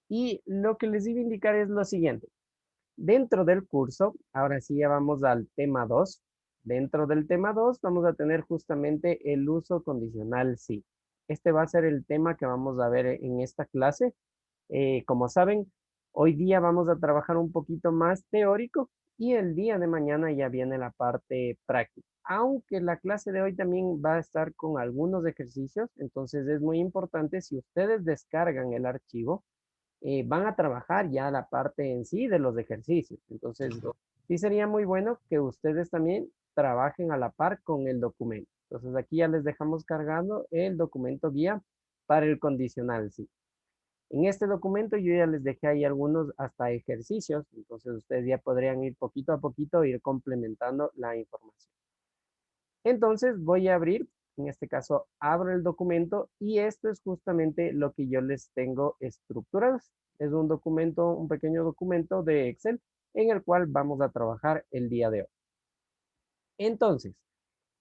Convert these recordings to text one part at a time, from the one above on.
Y lo que les iba a indicar es lo siguiente. Dentro del curso, ahora sí ya vamos al tema 2. Dentro del tema 2 vamos a tener justamente el uso condicional sí. Este va a ser el tema que vamos a ver en esta clase. Como saben, hoy día vamos a trabajar un poquito más teórico y el día de mañana ya viene la parte práctica. Aunque la clase de hoy también va a estar con algunos ejercicios, entonces es muy importante si ustedes descargan el archivo, van a trabajar ya la parte en sí de los ejercicios. Entonces, sí sería muy bueno que ustedes también trabajen a la par con el documento. Entonces, aquí ya les dejamos cargando el documento guía para el condicional sí. En este documento yo ya les dejé ahí algunos hasta ejercicios, entonces ustedes ya podrían ir poquito a poquito, ir complementando la información. Entonces voy a abrir, en este caso abro el documento y esto es justamente lo que yo les tengo estructurado. Es un documento, un pequeño documento de Excel en el cual vamos a trabajar el día de hoy. Entonces,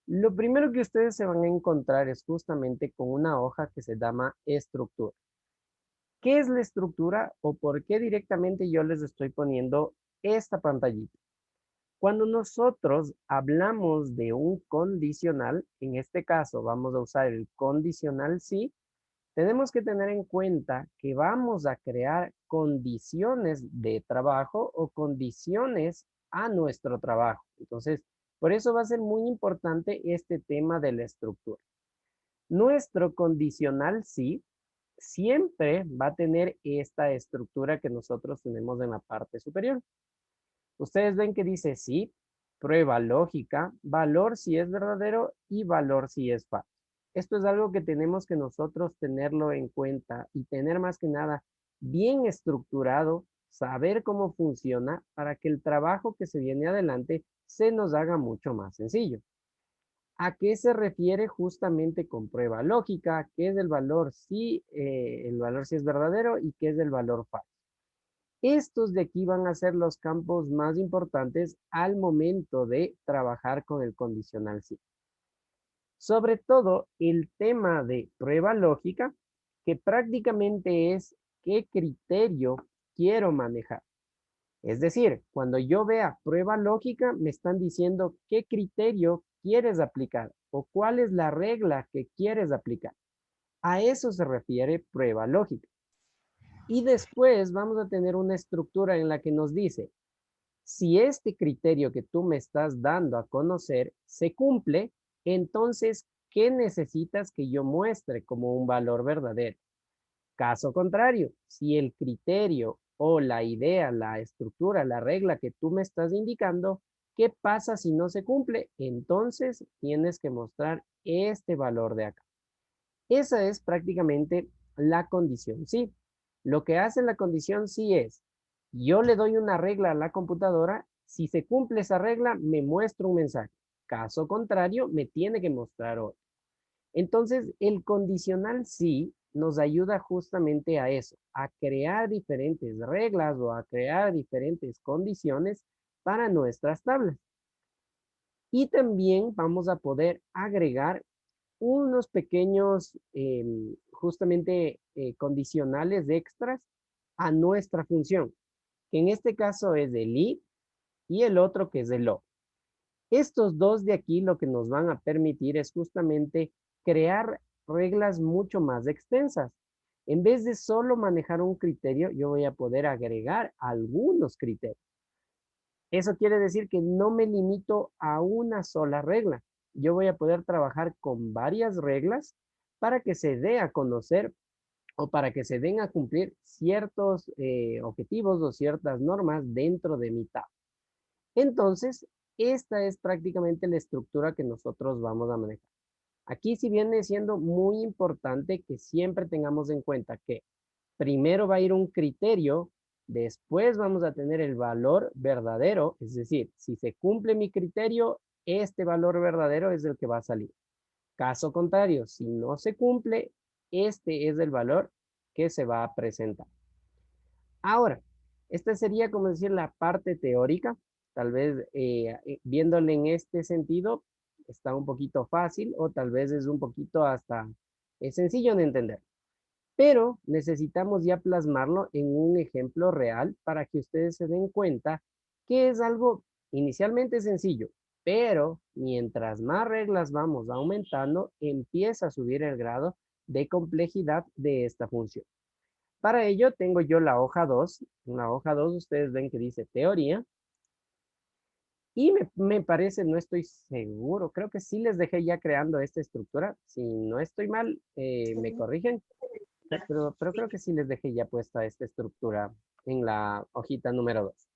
lo primero que ustedes se van a encontrar es justamente con una hoja que se llama estructura. ¿Qué es la estructura o por qué directamente yo les estoy poniendo esta pantallita? Cuando nosotros hablamos de un condicional, en este caso vamos a usar el condicional sí, tenemos que tener en cuenta que vamos a crear condiciones de trabajo o condiciones a nuestro trabajo. Entonces, por eso va a ser muy importante este tema de la estructura. Nuestro condicional sí siempre va a tener esta estructura que nosotros tenemos en la parte superior. Ustedes ven que dice sí, prueba lógica, valor si es verdadero y valor si es falso. Esto es algo que tenemos que nosotros tenerlo en cuenta y tener más que nada bien estructurado, saber cómo funciona para que el trabajo que se viene adelante se nos haga mucho más sencillo. ¿A qué se refiere justamente con prueba lógica? ¿Qué es el valor si es verdadero y qué es el valor falso? Estos de aquí van a ser los campos más importantes al momento de trabajar con el condicional sí. Sobre todo el tema de prueba lógica, que prácticamente es qué criterio quiero manejar. Es decir, cuando yo vea prueba lógica, me están diciendo qué criterio quieres aplicar o cuál es la regla que quieres aplicar. A eso se refiere prueba lógica. Y después vamos a tener una estructura en la que nos dice, si este criterio que tú me estás dando a conocer se cumple, entonces, ¿qué necesitas que yo muestre como un valor verdadero? Caso contrario, si el criterio o la idea, la estructura, la regla que tú me estás indicando, ¿qué pasa si no se cumple? Entonces tienes que mostrar este valor de acá. Esa es prácticamente la condición sí. Lo que hace la condición sí es, yo le doy una regla a la computadora, si se cumple esa regla, me muestra un mensaje. Caso contrario, me tiene que mostrar otro. Entonces, el condicional sí nos ayuda justamente a eso, a crear diferentes reglas o a crear diferentes condiciones para nuestras tablas. Y también vamos a poder agregar unos pequeños, justamente, condicionales extras a nuestra función, que en este caso es el i y el otro que es el o. Estos dos de aquí lo que nos van a permitir es justamente crear reglas mucho más extensas. En vez de solo manejar un criterio, yo voy a poder agregar algunos criterios. Eso quiere decir que no me limito a una sola regla. Yo voy a poder trabajar con varias reglas para que se dé a conocer o para que se den a cumplir ciertos objetivos o ciertas normas dentro de mi tabla. Entonces, esta es prácticamente la estructura que nosotros vamos a manejar. Aquí sí viene siendo muy importante que siempre tengamos en cuenta que primero va a ir un criterio, después vamos a tener el valor verdadero, es decir, si se cumple mi criterio, este valor verdadero es el que va a salir. Caso contrario, si no se cumple, este es el valor que se va a presentar. Ahora, esta sería como decir la parte teórica, tal vez viéndole en este sentido está un poquito fácil o tal vez es un poquito hasta sencillo de entender. pero necesitamos ya plasmarlo en un ejemplo real para que ustedes se den cuenta que es algo inicialmente sencillo, pero mientras más reglas vamos aumentando, empieza a subir el grado de complejidad de esta función. Para ello tengo yo la hoja 2. En la hoja 2 ustedes ven que dice teoría. Y me parece, no estoy seguro, creo que sí les dejé ya creando esta estructura. Si no estoy mal, me corrigen, pero creo que sí les dejé ya puesta esta estructura en la hojita número 2.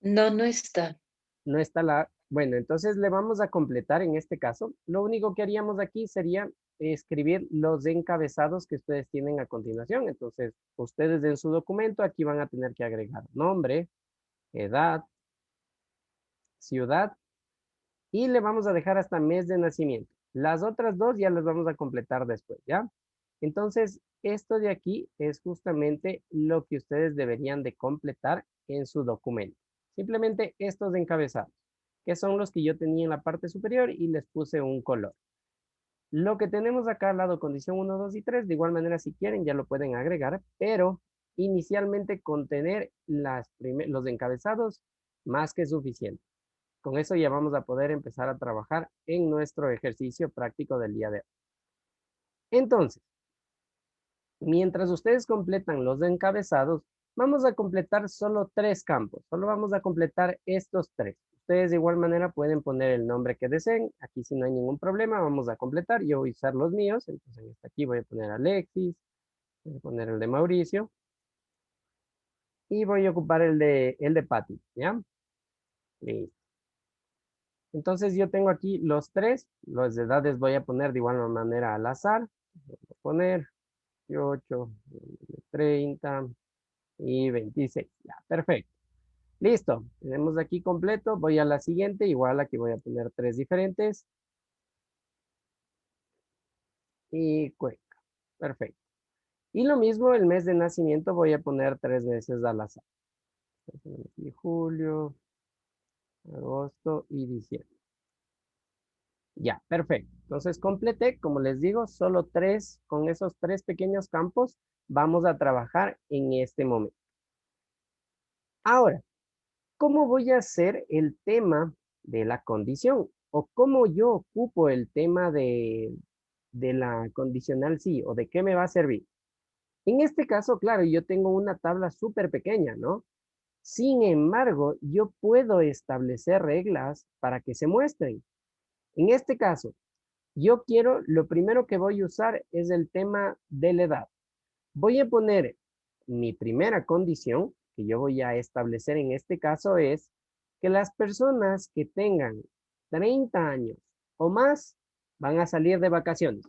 No, no está. No está la... Bueno, entonces le vamos a completar en este caso. Lo único que haríamos aquí sería escribir los encabezados que ustedes tienen a continuación. Entonces, ustedes en su documento aquí van a tener que agregar nombre, edad, ciudad y le vamos a dejar hasta mes de nacimiento. Las otras dos ya las vamos a completar después, ¿ya? Entonces, esto de aquí es justamente lo que ustedes deberían de completar en su documento. Simplemente estos encabezados, que son los que yo tenía en la parte superior y les puse un color. Lo que tenemos acá al lado, condición 1, 2 y 3, de igual manera si quieren ya lo pueden agregar, pero inicialmente contener los encabezados más que suficiente. Con eso ya vamos a poder empezar a trabajar en nuestro ejercicio práctico del día de hoy. Entonces, mientras ustedes completan los encabezados, vamos a completar solo 3 campos. Solo vamos a completar estos 3. Ustedes de igual manera pueden poner el nombre que deseen. Aquí si no hay ningún problema, vamos a completar. Yo voy a usar los míos. Entonces aquí voy a poner Alexis, voy a poner el de Mauricio y voy a ocupar el de Patty, ¿ya? Listo. Entonces yo tengo aquí los 3, los de edades voy a poner de igual manera al azar. Voy a poner 18, 30 y 26. Ya, perfecto. Listo, tenemos aquí completo. Voy a la siguiente, igual aquí voy a poner 3 diferentes. Y Cuenca, perfecto. Y lo mismo el mes de nacimiento voy a poner 3 meses al azar. Aquí julio, agosto y diciembre. Ya, perfecto. Entonces completé, como les digo, solo 3, con esos 3 pequeños campos vamos a trabajar en este momento. Ahora, ¿cómo voy a hacer el tema de la condición? ¿O cómo yo ocupo el tema de la condicional sí? ¿O de qué me va a servir? En este caso, claro, yo tengo una tabla súper pequeña, ¿no? Sin embargo, yo puedo establecer reglas para que se muestren. En este caso, lo primero que voy a usar es el tema de la edad. Voy a poner mi primera condición que yo voy a establecer en este caso es que las personas que tengan 30 años o más van a salir de vacaciones.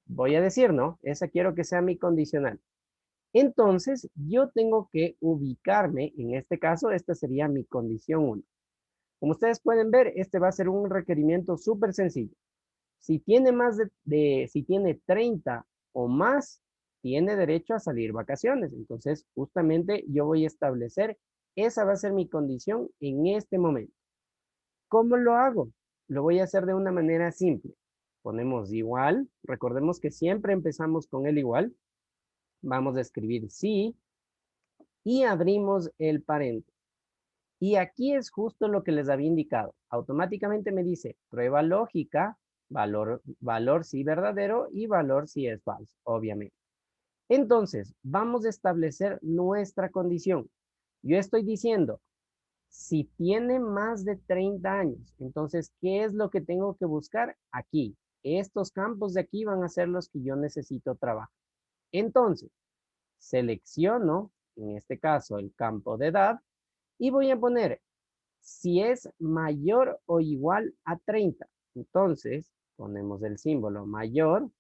Voy a decir, ¿no? Esa quiero que sea mi condicional. Entonces, yo tengo que ubicarme, en este caso, esta sería mi condición 1. Como ustedes pueden ver, este va a ser un requerimiento súper sencillo. Si tiene si tiene 30 o más, tiene derecho a salir vacaciones. Entonces, justamente yo voy a establecer, esa va a ser mi condición en este momento. ¿Cómo lo hago? Lo voy a hacer de una manera simple. Ponemos igual, recordemos que siempre empezamos con el igual. Vamos a escribir sí y abrimos el paréntesis. Y aquí es justo lo que les había indicado. Automáticamente me dice prueba lógica, valor si verdadero y valor si es falso, obviamente. Entonces, vamos a establecer nuestra condición. Yo estoy diciendo, si tiene más de 30 años, entonces, ¿qué es lo que tengo que buscar? Aquí. Estos campos de aquí van a ser los que yo necesito trabajar. Entonces, selecciono, en este caso, el campo de edad y voy a poner si es mayor o igual a 30. Entonces, ponemos el símbolo mayor,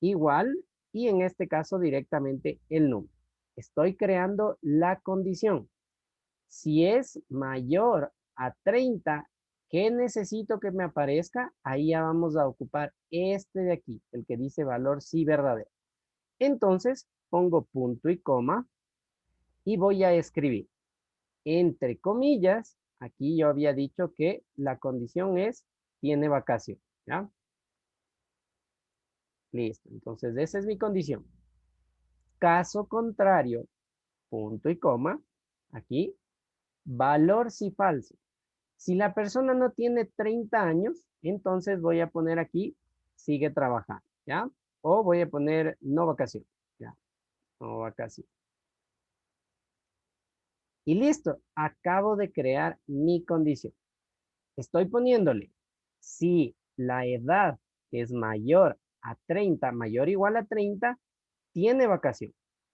igual, y en este caso directamente el número. Estoy creando la condición. Si es mayor a 30, ¿qué necesito que me aparezca? Ahí ya vamos a ocupar este de aquí, el que dice valor sí verdadero. Entonces, pongo punto y coma y voy a escribir entre comillas, aquí yo había dicho que la condición es tiene vacación, ¿ya? Listo, entonces esa es mi condición. Caso contrario, punto y coma, aquí, valor si falso. Si la persona no tiene 30 años, entonces voy a poner aquí, sigue trabajando, ¿ya? O voy a poner no vacación, ¿ya? No vacación. Y listo, acabo de crear mi condición. Estoy poniéndole, si la edad es mayor a 30, mayor o igual a 30, tiene vacación.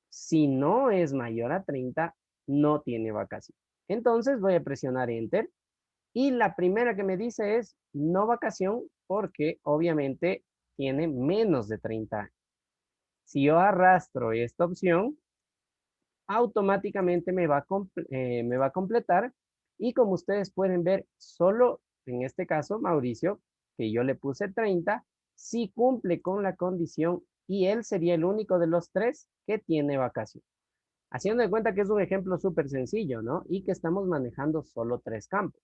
Si no es mayor a 30, no tiene vacación. Entonces voy a presionar Enter y la primera que me dice es no vacación porque obviamente tiene menos de 30 años. Si yo arrastro esta opción, automáticamente me va a completar y como ustedes pueden ver, solo en este caso, Mauricio, que yo le puse 30, sí cumple con la condición y él sería el único de los tres que tiene vacación. Haciendo de cuenta que es un ejemplo súper sencillo, ¿no? Y que estamos manejando solo tres campos.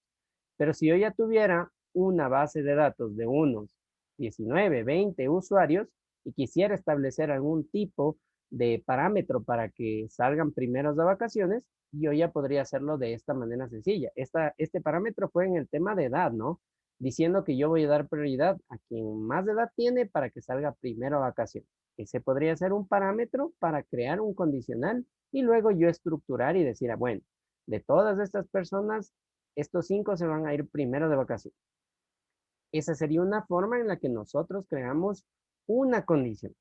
Pero si yo ya tuviera una base de datos de unos 19, 20 usuarios y quisiera establecer algún tipo de parámetro para que salgan primeros de vacaciones, yo ya podría hacerlo de esta manera sencilla. Este parámetro fue en el tema de edad, ¿no? Diciendo que yo voy a dar prioridad a quien más edad tiene para que salga primero a vacaciones. Ese podría ser un parámetro para crear un condicional y luego yo estructurar y decir, bueno, de todas estas personas, estos 5 se van a ir primero de vacaciones. Esa sería una forma en la que nosotros creamos una condición.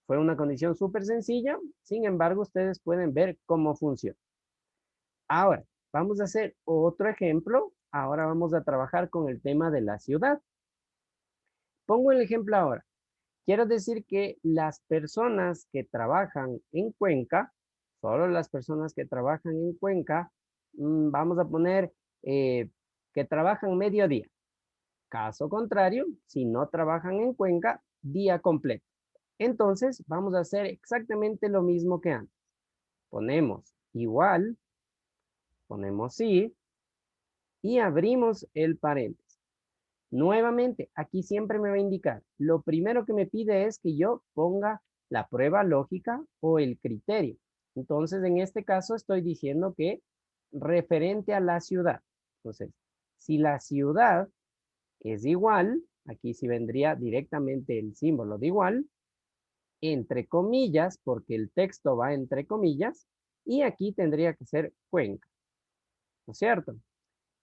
Fue una condición súper sencilla, sin embargo, ustedes pueden ver cómo funciona. Ahora, vamos a hacer otro ejemplo. Ahora vamos a trabajar con el tema de la ciudad. Pongo el ejemplo ahora. Quiero decir que las personas que trabajan en Cuenca, solo las personas que trabajan en Cuenca, vamos a poner que trabajan mediodía. Caso contrario, si no trabajan en Cuenca, día completo. Entonces, vamos a hacer exactamente lo mismo que antes. Ponemos igual, ponemos sí y abrimos el paréntesis. Nuevamente, aquí siempre me va a indicar, lo primero que me pide es que yo ponga la prueba lógica o el criterio. Entonces, en este caso estoy diciendo que referente a la ciudad. Entonces, si la ciudad es igual, aquí sí vendría directamente el símbolo de igual, entre comillas, porque el texto va entre comillas, y aquí tendría que ser Cuenca, ¿no es cierto?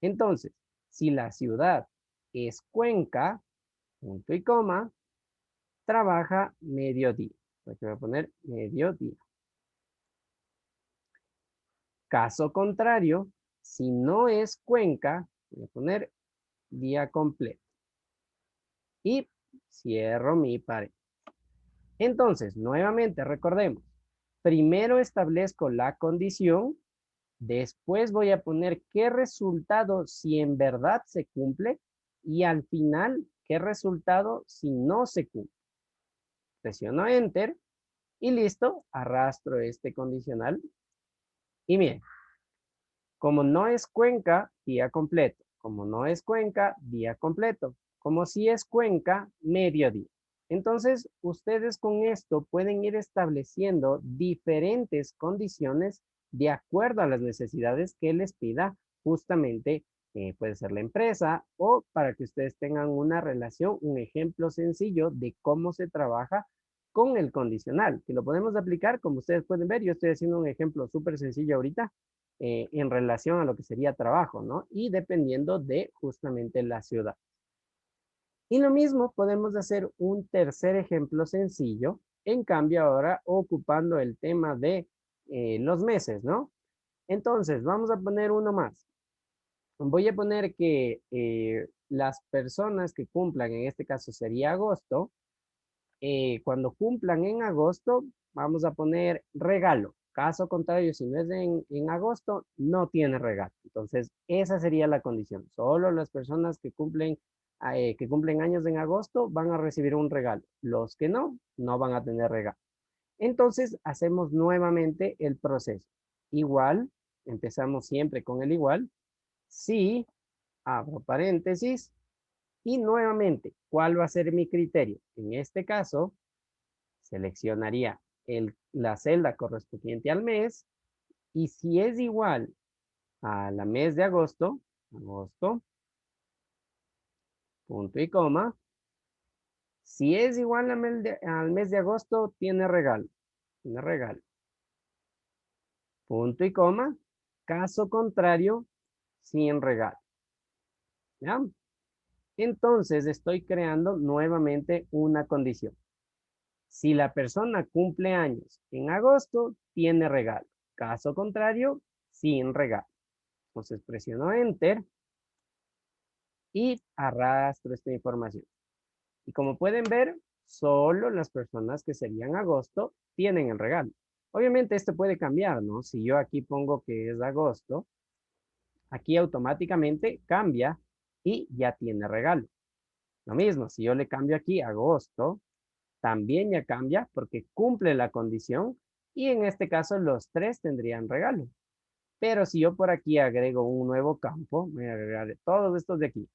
Entonces, si la ciudad es Cuenca, punto y coma, trabaja mediodía. Aquí voy a poner mediodía. Caso contrario, si no es Cuenca, voy a poner día completo. Y cierro mi pared. Entonces, nuevamente recordemos, primero establezco la condición, después voy a poner qué resultado si en verdad se cumple y al final qué resultado si no se cumple. Presiono Enter y listo, arrastro este condicional. Y miren, como no es Cuenca, día completo. Como no es Cuenca, día completo. Como si es Cuenca, mediodía. Entonces, ustedes con esto pueden ir estableciendo diferentes condiciones de acuerdo a las necesidades que les pida justamente, puede ser la empresa o para que ustedes tengan una relación, un ejemplo sencillo de cómo se trabaja con el condicional, que lo podemos aplicar, como ustedes pueden ver, yo estoy haciendo un ejemplo súper sencillo ahorita, en relación a lo que sería trabajo, ¿no? Y dependiendo de justamente la ciudad. Y lo mismo podemos hacer un tercer ejemplo sencillo, en cambio ahora ocupando el tema de los meses, ¿no? Entonces, vamos a poner uno más. Voy a poner que las personas que cumplan, en este caso sería agosto, cuando cumplan en agosto, vamos a poner regalo. Caso contrario, si no es en agosto, no tiene regalo. Entonces, esa sería la condición. Solo las personas que cumplen años en agosto van a recibir un regalo. Los que no, no van a tener regalo. Entonces, hacemos nuevamente el proceso. Igual, empezamos siempre con el igual. Si, abro paréntesis, y nuevamente, ¿cuál va a ser mi criterio? En este caso, seleccionaría la celda correspondiente al mes. Y si es igual a la mes de agosto, punto y coma. Si es igual al mes de agosto, tiene regalo. Tiene regalo. Punto y coma. Caso contrario, sin regalo. ¿Ya? Entonces estoy creando nuevamente una condición. Si la persona cumple años en agosto, tiene regalo. Caso contrario, sin regalo. Entonces presiono Enter y arrastro esta información. Y como pueden ver, solo las personas que serían agosto tienen el regalo. Obviamente esto puede cambiar, ¿no? Si yo aquí pongo que es agosto, aquí automáticamente cambia y ya tiene regalo. Lo mismo, si yo le cambio aquí agosto, también ya cambia porque cumple la condición y en este caso los tres tendrían regalo. Pero si yo por aquí agrego un nuevo campo, voy a agregar todos estos de aquí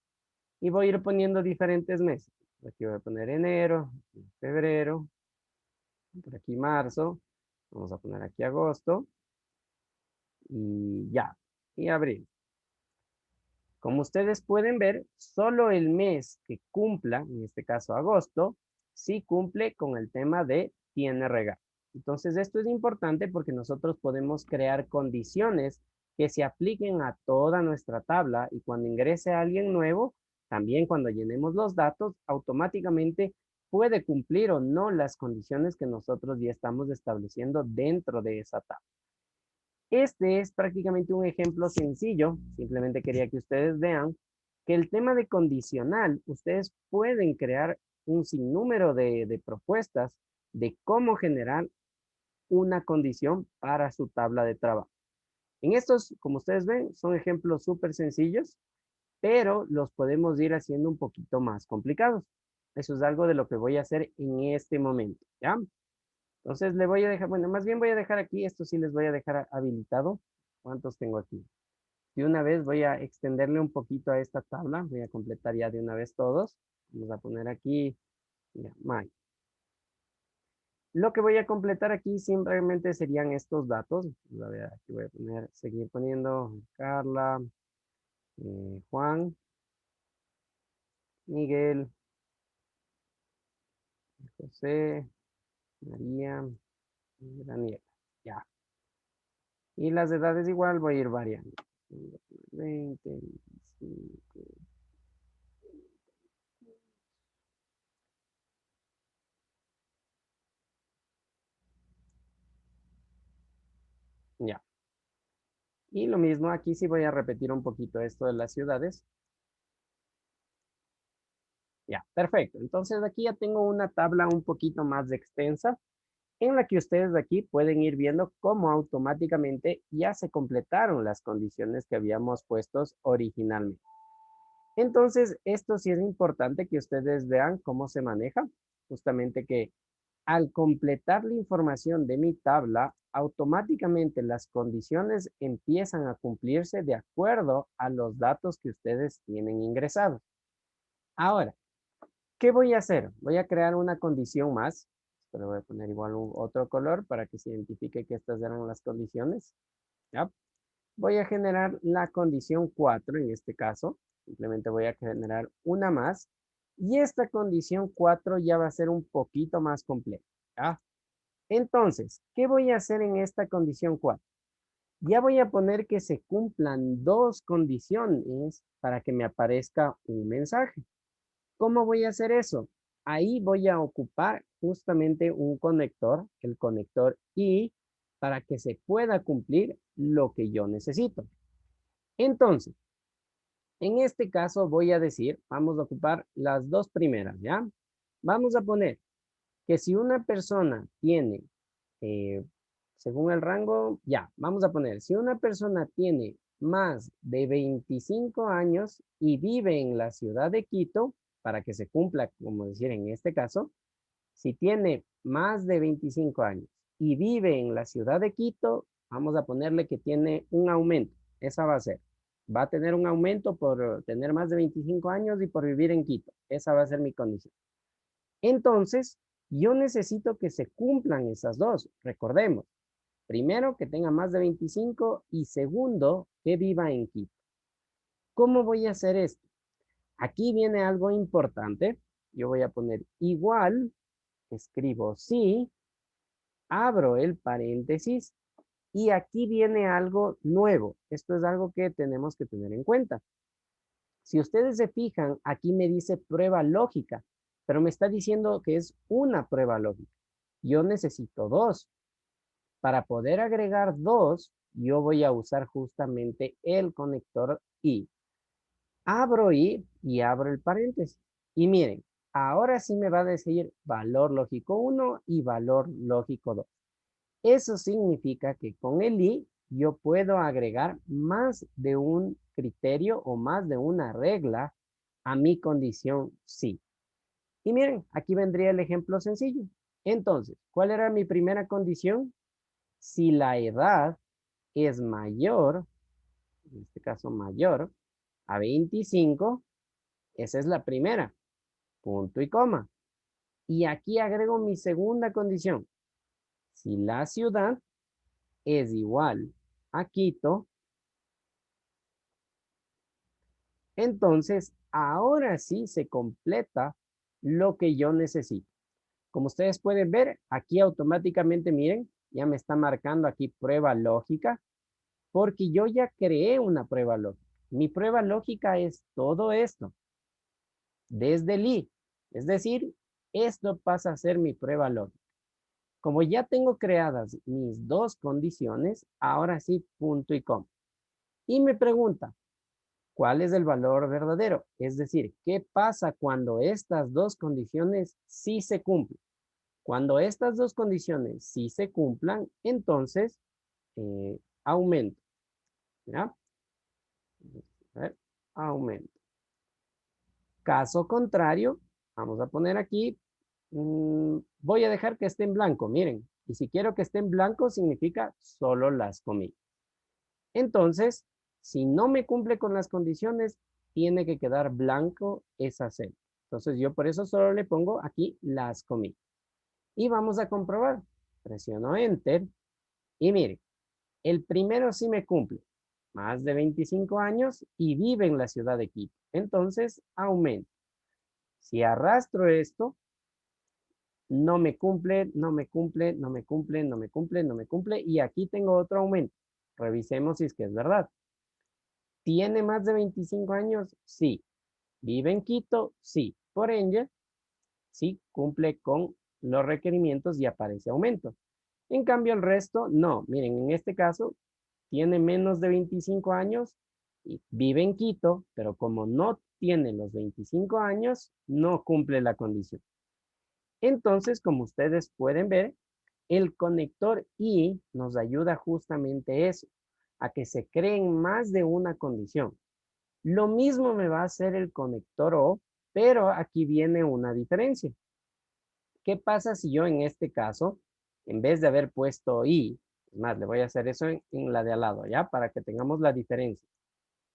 y voy a ir poniendo diferentes meses. Aquí voy a poner enero, febrero, por aquí marzo, vamos a poner aquí agosto y ya, y abril. Como ustedes pueden ver, solo el mes que cumpla, en este caso agosto, sí cumple con el tema de tiene regalo. Entonces esto es importante porque nosotros podemos crear condiciones que se apliquen a toda nuestra tabla y cuando ingrese alguien nuevo, también cuando llenemos los datos, automáticamente puede cumplir o no las condiciones que nosotros ya estamos estableciendo dentro de esa tabla. Este es prácticamente un ejemplo sencillo, simplemente quería que ustedes vean que el tema de condicional, ustedes pueden crear un sinnúmero de propuestas de cómo generar una condición para su tabla de trabajo. En estos, como ustedes ven, son ejemplos súper sencillos, pero los podemos ir haciendo un poquito más complicados. Eso es algo de lo que voy a hacer en este momento, ¿ya? Entonces le voy a dejar, bueno, más bien voy a dejar aquí, esto sí les voy a dejar habilitado. ¿Cuántos tengo aquí? De una vez voy a extenderle un poquito a esta tabla, voy a completar ya de una vez todos. Vamos a poner aquí, ya, my. Lo que voy a completar aquí simplemente serían estos datos. A ver, aquí voy a poner, seguir poniendo Carla, Juan, Miguel, José, María, y Daniela. Ya. Y las edades igual voy a ir variando. 20, 25. Ya. Y lo mismo aquí sí voy a repetir un poquito esto de las ciudades. Ya, perfecto. Entonces aquí ya tengo una tabla un poquito más extensa en la que ustedes de aquí pueden ir viendo cómo automáticamente ya se completaron las condiciones que habíamos puestos originalmente. Entonces, esto sí es importante que ustedes vean cómo se maneja. Justamente que al completar la información de mi tabla, automáticamente las condiciones empiezan a cumplirse de acuerdo a los datos que ustedes tienen ingresados. Ahora, ¿qué voy a hacer? Voy a crear una condición más. Pero voy a poner igual otro color para que se identifique que estas eran las condiciones. ¿Ya? Voy a generar la condición 4 en este caso. Simplemente voy a generar una más. Y esta condición 4 ya va a ser un poquito más compleja. ¿Ya? Entonces, ¿qué voy a hacer en esta condición 4? Ya voy a poner que se cumplan dos condiciones para que me aparezca un mensaje. ¿Cómo voy a hacer eso? Ahí voy a ocupar justamente un conector, el conector I, para que se pueda cumplir lo que yo necesito. Entonces, en este caso voy a decir, vamos a ocupar las dos primeras, ¿ya? Vamos a poner que si una persona tiene, eh, según el rango, ya, vamos a poner, si una persona tiene más de 25 años y vive en la ciudad de Quito, para que se cumpla, como decir en este caso, si tiene más de 25 años y vive en la ciudad de Quito, vamos a ponerle que tiene un aumento. Esa va a ser. Va a tener un aumento por tener más de 25 años y por vivir en Quito. Esa va a ser mi condición. Entonces, Yo necesito que se cumplan esas dos. Recordemos, primero, que tenga más de 25 y segundo, que viva en Quito. ¿Cómo voy a hacer esto? Aquí viene algo importante. Yo voy a poner igual, escribo sí, abro el paréntesis y aquí viene algo nuevo. Esto es algo que tenemos que tener en cuenta. Si ustedes se fijan, aquí me dice prueba lógica, pero me está diciendo que es una prueba lógica. Yo necesito dos. Para poder agregar dos, yo voy a usar justamente el conector y. Abro y abro el paréntesis. Y miren, ahora sí me va a decir valor lógico 1 y valor lógico 2. Eso significa que con el y yo puedo agregar más de un criterio o más de una regla a mi condición sí. Y miren, aquí vendría el ejemplo sencillo. Entonces, ¿cuál era mi primera condición? Si la edad es mayor, en este caso mayor, a 25, esa es la primera, punto y coma. Y aquí agrego mi segunda condición. Si la ciudad es igual a Quito, entonces ahora sí se completa lo que yo necesito. Como ustedes pueden ver, aquí automáticamente, miren, ya me está marcando aquí prueba lógica, porque yo ya creé una prueba lógica. Mi prueba lógica es todo esto, desde el i. Es decir, esto pasa a ser mi prueba lógica. Como ya tengo creadas mis dos condiciones, ahora sí, punto y coma. Y me pregunta, ¿cuál es el valor verdadero? Es decir, ¿qué pasa cuando estas dos condiciones sí se cumplen? Cuando estas dos condiciones sí se cumplan, entonces aumento. ¿Ya? A ver, aumento. Caso contrario, vamos a poner aquí, voy a dejar que esté en blanco, miren. Y si quiero que esté en blanco, significa solo las comillas. Entonces, si no me cumple con las condiciones, tiene que quedar blanco esa celda. Entonces, yo por eso solo le pongo aquí las comillas. Y vamos a comprobar. Presiono Enter. Y miren, el primero sí me cumple. Más de 25 años y vive en la ciudad de Quito. Entonces, aumento. Si arrastro esto, no me cumple, no me cumple, no me cumple, no me cumple, no me cumple. Y aquí tengo otro aumento. Revisemos si es que es verdad. ¿Tiene más de 25 años? Sí. ¿Vive en Quito? Sí. Por ende, sí cumple con los requerimientos y aparece aumento. En cambio, el resto, no. Miren, en este caso, tiene menos de 25 años y vive en Quito, pero como no tiene los 25 años, no cumple la condición. Entonces, como ustedes pueden ver, el conector y nos ayuda justamente eso, a que se creen más de una condición. Lo mismo me va a hacer el conector O, pero aquí viene una diferencia. ¿Qué pasa si yo en este caso, en vez de haber puesto I, es más, le voy a hacer eso en la de al lado, ¿ya? Para que tengamos la diferencia.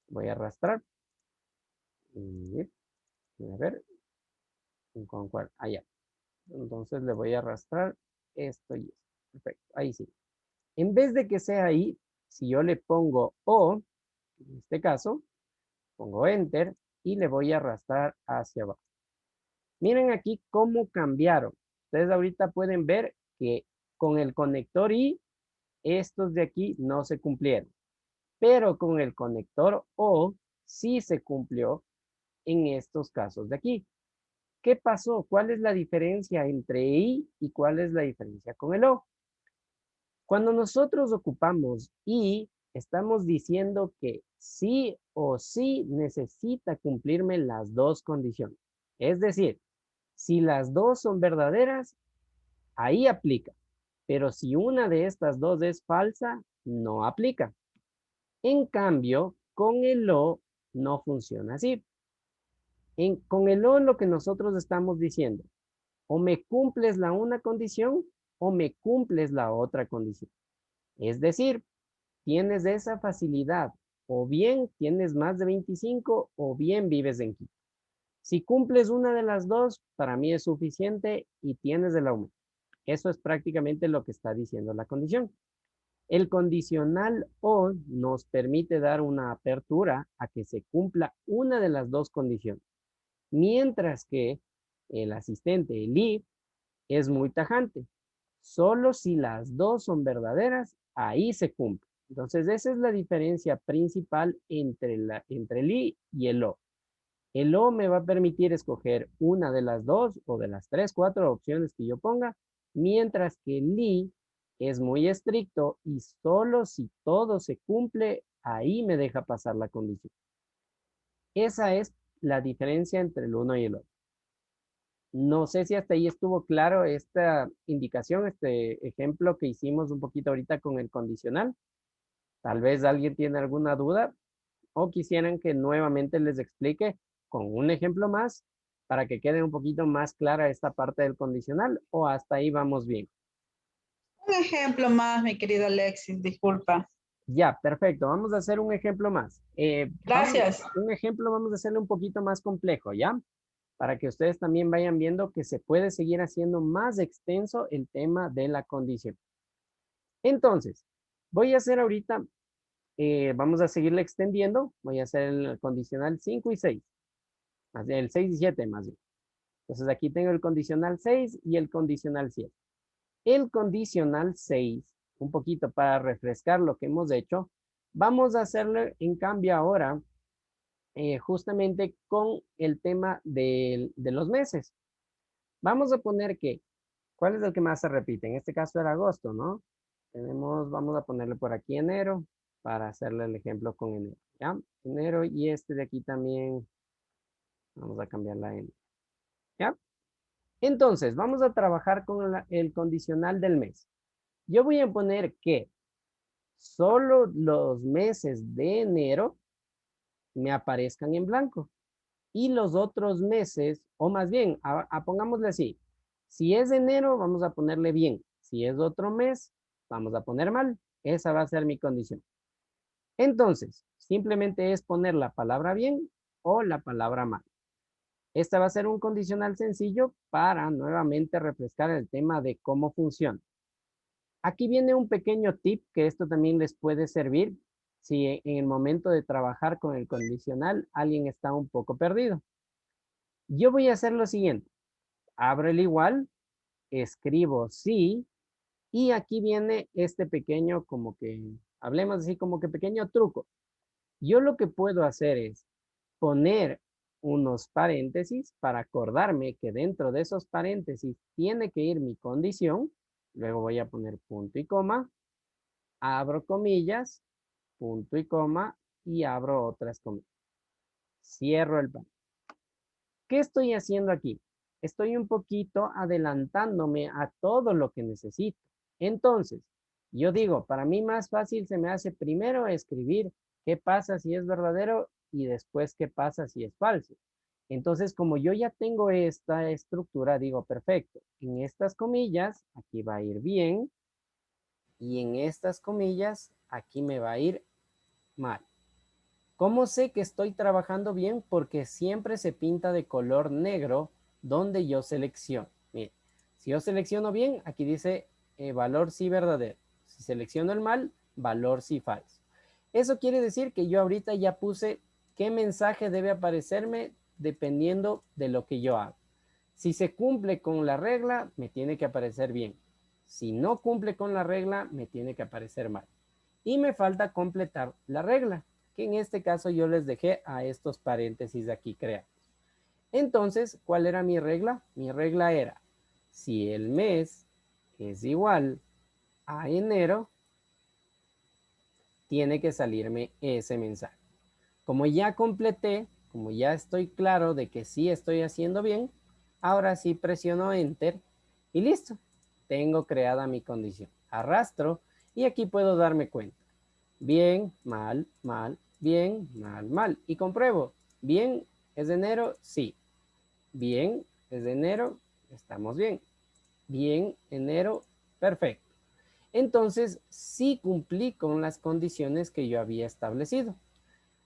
Voy a arrastrar. Y, a ver, ¿con cuál? Allá. Entonces le voy a arrastrar esto y esto. Perfecto, ahí sí. En vez de que sea ahí, si yo le pongo O, en este caso, pongo Enter y le voy a arrastrar hacia abajo. Miren aquí cómo cambiaron. Ustedes ahorita pueden ver que con el conector I, estos de aquí no se cumplieron. Pero con el conector O, sí se cumplió en estos casos de aquí. ¿Qué pasó? ¿Cuál es la diferencia entre I y cuál es la diferencia con el O? Cuando nosotros ocupamos y, estamos diciendo que sí o sí necesita cumplirme las dos condiciones. Es decir, si las dos son verdaderas, ahí aplica. Pero si una de estas dos es falsa, no aplica. En cambio, con el o no funciona así. Con el o lo que nosotros estamos diciendo, o me cumples la una condición o me cumples la otra condición. Es decir, tienes esa facilidad, o bien tienes más de 25 o bien vives en Quito. Si cumples una de las dos, para mí es suficiente y tienes el aumento. Eso es prácticamente lo que está diciendo la condición. El condicional o nos permite dar una apertura a que se cumpla una de las dos condiciones. Mientras que el asistente, el if, es muy tajante. Solo si las dos son verdaderas, ahí se cumple. Entonces, esa es la diferencia principal entre el i y el o. El o me va a permitir escoger una de las dos o de las tres, cuatro opciones que yo ponga, mientras que el i es muy estricto y solo si todo se cumple, ahí me deja pasar la condición. Esa es la diferencia entre el uno y el otro. No sé si hasta ahí estuvo claro esta indicación, este ejemplo que hicimos un poquito ahorita con el condicional. Tal vez alguien tiene alguna duda o quisieran que nuevamente les explique con un ejemplo más para que quede un poquito más clara esta parte del condicional o hasta ahí vamos bien. Un ejemplo más, mi querido Alexis, disculpa. Ya, perfecto. Vamos a hacer un ejemplo más. Gracias. Un ejemplo vamos a hacerle un poquito más complejo, ¿ya? Para que ustedes también vayan viendo que se puede seguir haciendo más extenso el tema de la condición. Entonces, voy a hacer ahorita, vamos a seguirle extendiendo. Voy a hacer el condicional 5 y 6. El 6 y 7 más bien. Entonces aquí tengo el condicional 6 y el condicional 7. El condicional 6, un poquito para refrescar lo que hemos hecho, vamos a hacerlo en cambio ahora justamente con el tema de los meses. Vamos a poner que, ¿cuál es el que más se repite? En este caso era agosto, ¿no? Vamos a ponerle por aquí enero para hacerle el ejemplo con enero, ¿ya? Enero y este de aquí también, vamos a cambiar la N, ¿ya? Entonces, vamos a trabajar con el condicional del mes. Yo voy a poner que solo los meses de enero me aparezcan en blanco y los otros meses, o más bien, pongámosle así, si es de enero, vamos a ponerle bien. Si es otro mes, vamos a poner mal. Esa va a ser mi condición. Entonces, simplemente es poner la palabra bien o la palabra mal. Esta va a ser un condicional sencillo para nuevamente refrescar el tema de cómo funciona. Aquí viene un pequeño tip que esto también les puede servir si en el momento de trabajar con el condicional alguien está un poco perdido. Yo voy a hacer lo siguiente. Abro el igual, escribo sí, y aquí viene este pequeño como que, hablemos así como que pequeño truco. Yo lo que puedo hacer es poner unos paréntesis para acordarme que dentro de esos paréntesis tiene que ir mi condición. Luego voy a poner punto y coma, abro comillas, punto y coma, y abro otras comillas. Cierro el pan. ¿Qué estoy haciendo aquí? Estoy un poquito adelantándome a todo lo que necesito. Entonces, yo digo, para mí más fácil se me hace primero escribir qué pasa si es verdadero y después qué pasa si es falso. Entonces, como yo ya tengo esta estructura, digo, perfecto, en estas comillas, aquí va a ir bien, y en estas comillas, aquí me va a ir mal. ¿Cómo sé que estoy trabajando bien? Porque siempre se pinta de color negro donde yo selecciono. Miren, si yo selecciono bien, aquí dice valor sí verdadero. Si selecciono el mal, valor sí falso. Eso quiere decir que yo ahorita ya puse qué mensaje debe aparecerme dependiendo de lo que yo hago. Si se cumple con la regla, me tiene que aparecer bien. Si no cumple con la regla, me tiene que aparecer mal. Y me falta completar la regla, que en este caso yo les dejé a estos paréntesis de aquí creados. Entonces, ¿cuál era mi regla? Mi regla era, si el mes es igual a enero, tiene que salirme ese mensaje. Como ya completé, como ya estoy claro de que sí estoy haciendo bien, ahora sí presiono Enter y listo. Tengo creada mi condición. Arrastro y aquí puedo darme cuenta. Bien, mal, mal, bien, mal, mal. Y compruebo. Bien, ¿es de enero? Sí. Bien, ¿es de enero? Estamos bien. Bien, enero, perfecto. Entonces, sí cumplí con las condiciones que yo había establecido.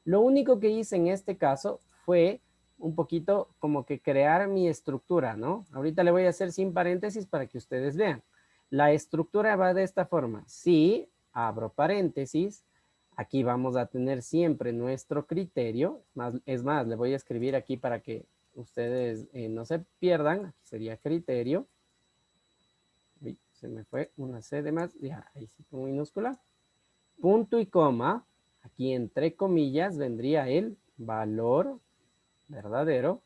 Lo único que hice en este caso fue un poquito como que crear mi estructura, ¿no? Ahorita le voy a hacer sin paréntesis para que ustedes vean. La estructura va de esta forma. Si abro paréntesis, aquí vamos a tener siempre nuestro criterio. Es más, le voy a escribir aquí para que ustedes no se pierdan. Aquí sería criterio. Uy, se me fue una C de más. Ya, ahí sí con minúscula. Punto y coma. Aquí entre comillas vendría el valor verdadero.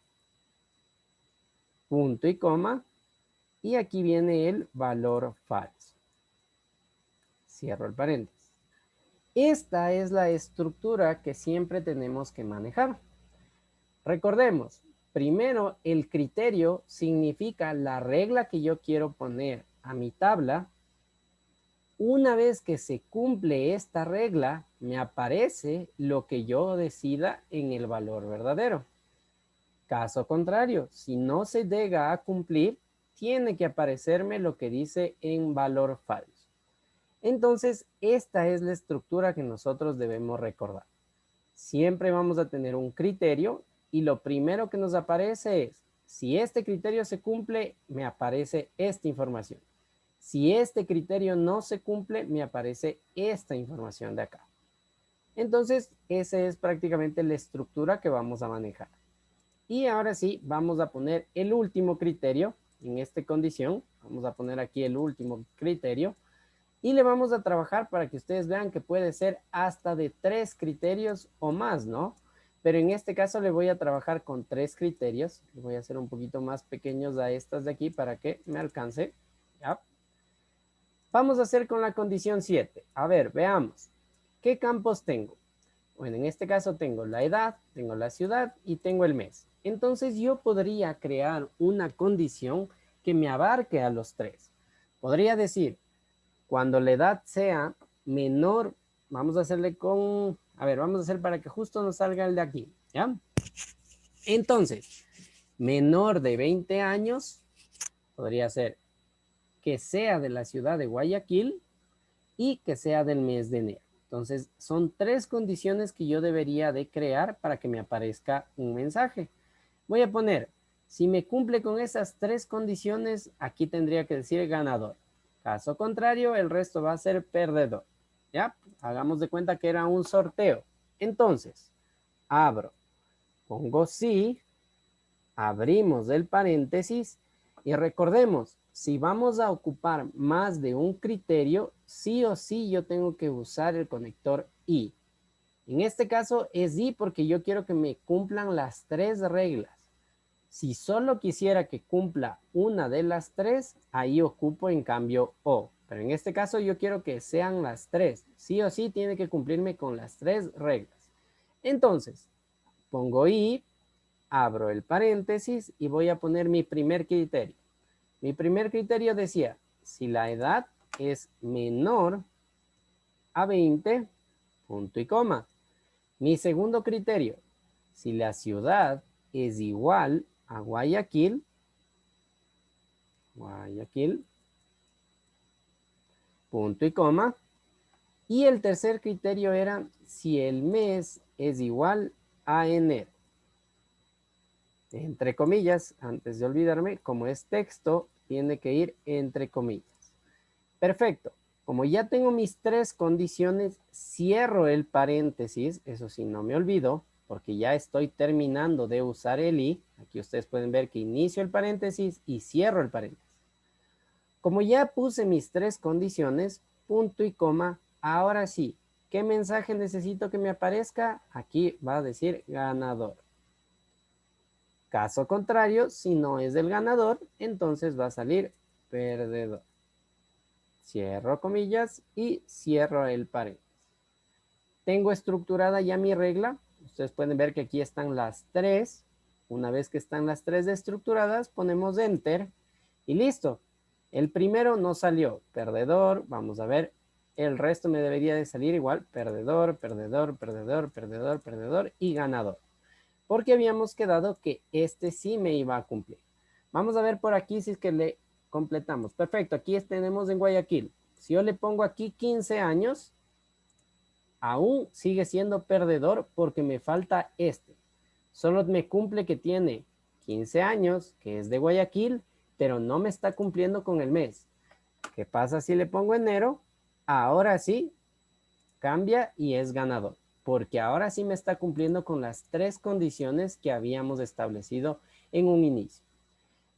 Punto y coma. Y aquí viene el valor falso. Cierro el paréntesis. Esta es la estructura que siempre tenemos que manejar. Recordemos, primero el criterio significa la regla que yo quiero poner a mi tabla. Una vez que se cumple esta regla, me aparece lo que yo decida en el valor verdadero. Caso contrario, si no se llega a cumplir, tiene que aparecerme lo que dice en valor falso. Entonces, esta es la estructura que nosotros debemos recordar. Siempre vamos a tener un criterio y lo primero que nos aparece es, si este criterio se cumple, me aparece esta información. Si este criterio no se cumple, me aparece esta información de acá. Entonces, esa es prácticamente la estructura que vamos a manejar. Y ahora sí, vamos a poner el último criterio en esta condición. Vamos a poner aquí el último criterio. Y le vamos a trabajar para que ustedes vean que puede ser hasta de 3 criterios o más, ¿no? Pero en este caso le voy a trabajar con 3 criterios. Le voy a hacer un poquito más pequeños a estas de aquí para que me alcance. ¿Ya? Vamos a hacer con la condición 7. A ver, veamos. ¿Qué campos tengo? Bueno, en este caso tengo la edad, tengo la ciudad y tengo el mes. Entonces yo podría crear una condición que me abarque a los 3. Podría decir, cuando la edad sea menor, vamos a hacerle con, a ver, vamos a hacer para que justo nos salga el de aquí, ¿ya? Entonces, menor de 20 años, podría ser que sea de la ciudad de Guayaquil y que sea del mes de enero. Entonces, son 3 condiciones que yo debería de crear para que me aparezca un mensaje. Voy a poner, si me cumple con esas 3 condiciones, aquí tendría que decir ganador. Caso contrario, el resto va a ser perdedor. ¿Ya? Hagamos de cuenta que era un sorteo. Entonces, abro, pongo sí, abrimos el paréntesis y recordemos, si vamos a ocupar más de un criterio, sí o sí yo tengo que usar el conector y. En este caso es y porque yo quiero que me cumplan las 3 reglas. Si solo quisiera que cumpla una de las 3, ahí ocupo en cambio o. Pero en este caso yo quiero que sean las 3. Sí o sí tiene que cumplirme con las 3 reglas. Entonces, pongo y, abro el paréntesis y voy a poner mi primer criterio. Mi primer criterio decía, si la edad es menor a 20, punto y coma. Mi segundo criterio, si la ciudad es igual a Guayaquil, punto y coma. Y el tercer criterio era si el mes es igual a enero. Entre comillas, antes de olvidarme, como es texto, tiene que ir entre comillas. Perfecto. Como ya tengo mis 3 condiciones, cierro el paréntesis. Eso sí, no me olvido, porque ya estoy terminando de usar el i. Aquí ustedes pueden ver que inicio el paréntesis y cierro el paréntesis. Como ya puse mis 3 condiciones, punto y coma, ahora sí, ¿qué mensaje necesito que me aparezca? Aquí va a decir ganador. Caso contrario, si no es del ganador, entonces va a salir perdedor. Cierro comillas y cierro el paréntesis. Tengo estructurada ya mi regla. Ustedes pueden ver que aquí están las 3. Una vez que están las 3 estructuradas, ponemos enter y listo. El primero no salió, perdedor. Vamos a ver, el resto me debería de salir igual, perdedor, perdedor, perdedor, perdedor, perdedor y ganador. Porque habíamos quedado que este sí me iba a cumplir. Vamos a ver por aquí si es que le completamos. Perfecto, aquí tenemos en Guayaquil. Si yo le pongo aquí 15 años, aún sigue siendo perdedor porque me falta este. Solo me cumple que tiene 15 años, que es de Guayaquil, pero no me está cumpliendo con el mes. ¿Qué pasa si le pongo enero? Ahora sí, cambia y es ganador, porque ahora sí me está cumpliendo con las 3 condiciones que habíamos establecido en un inicio.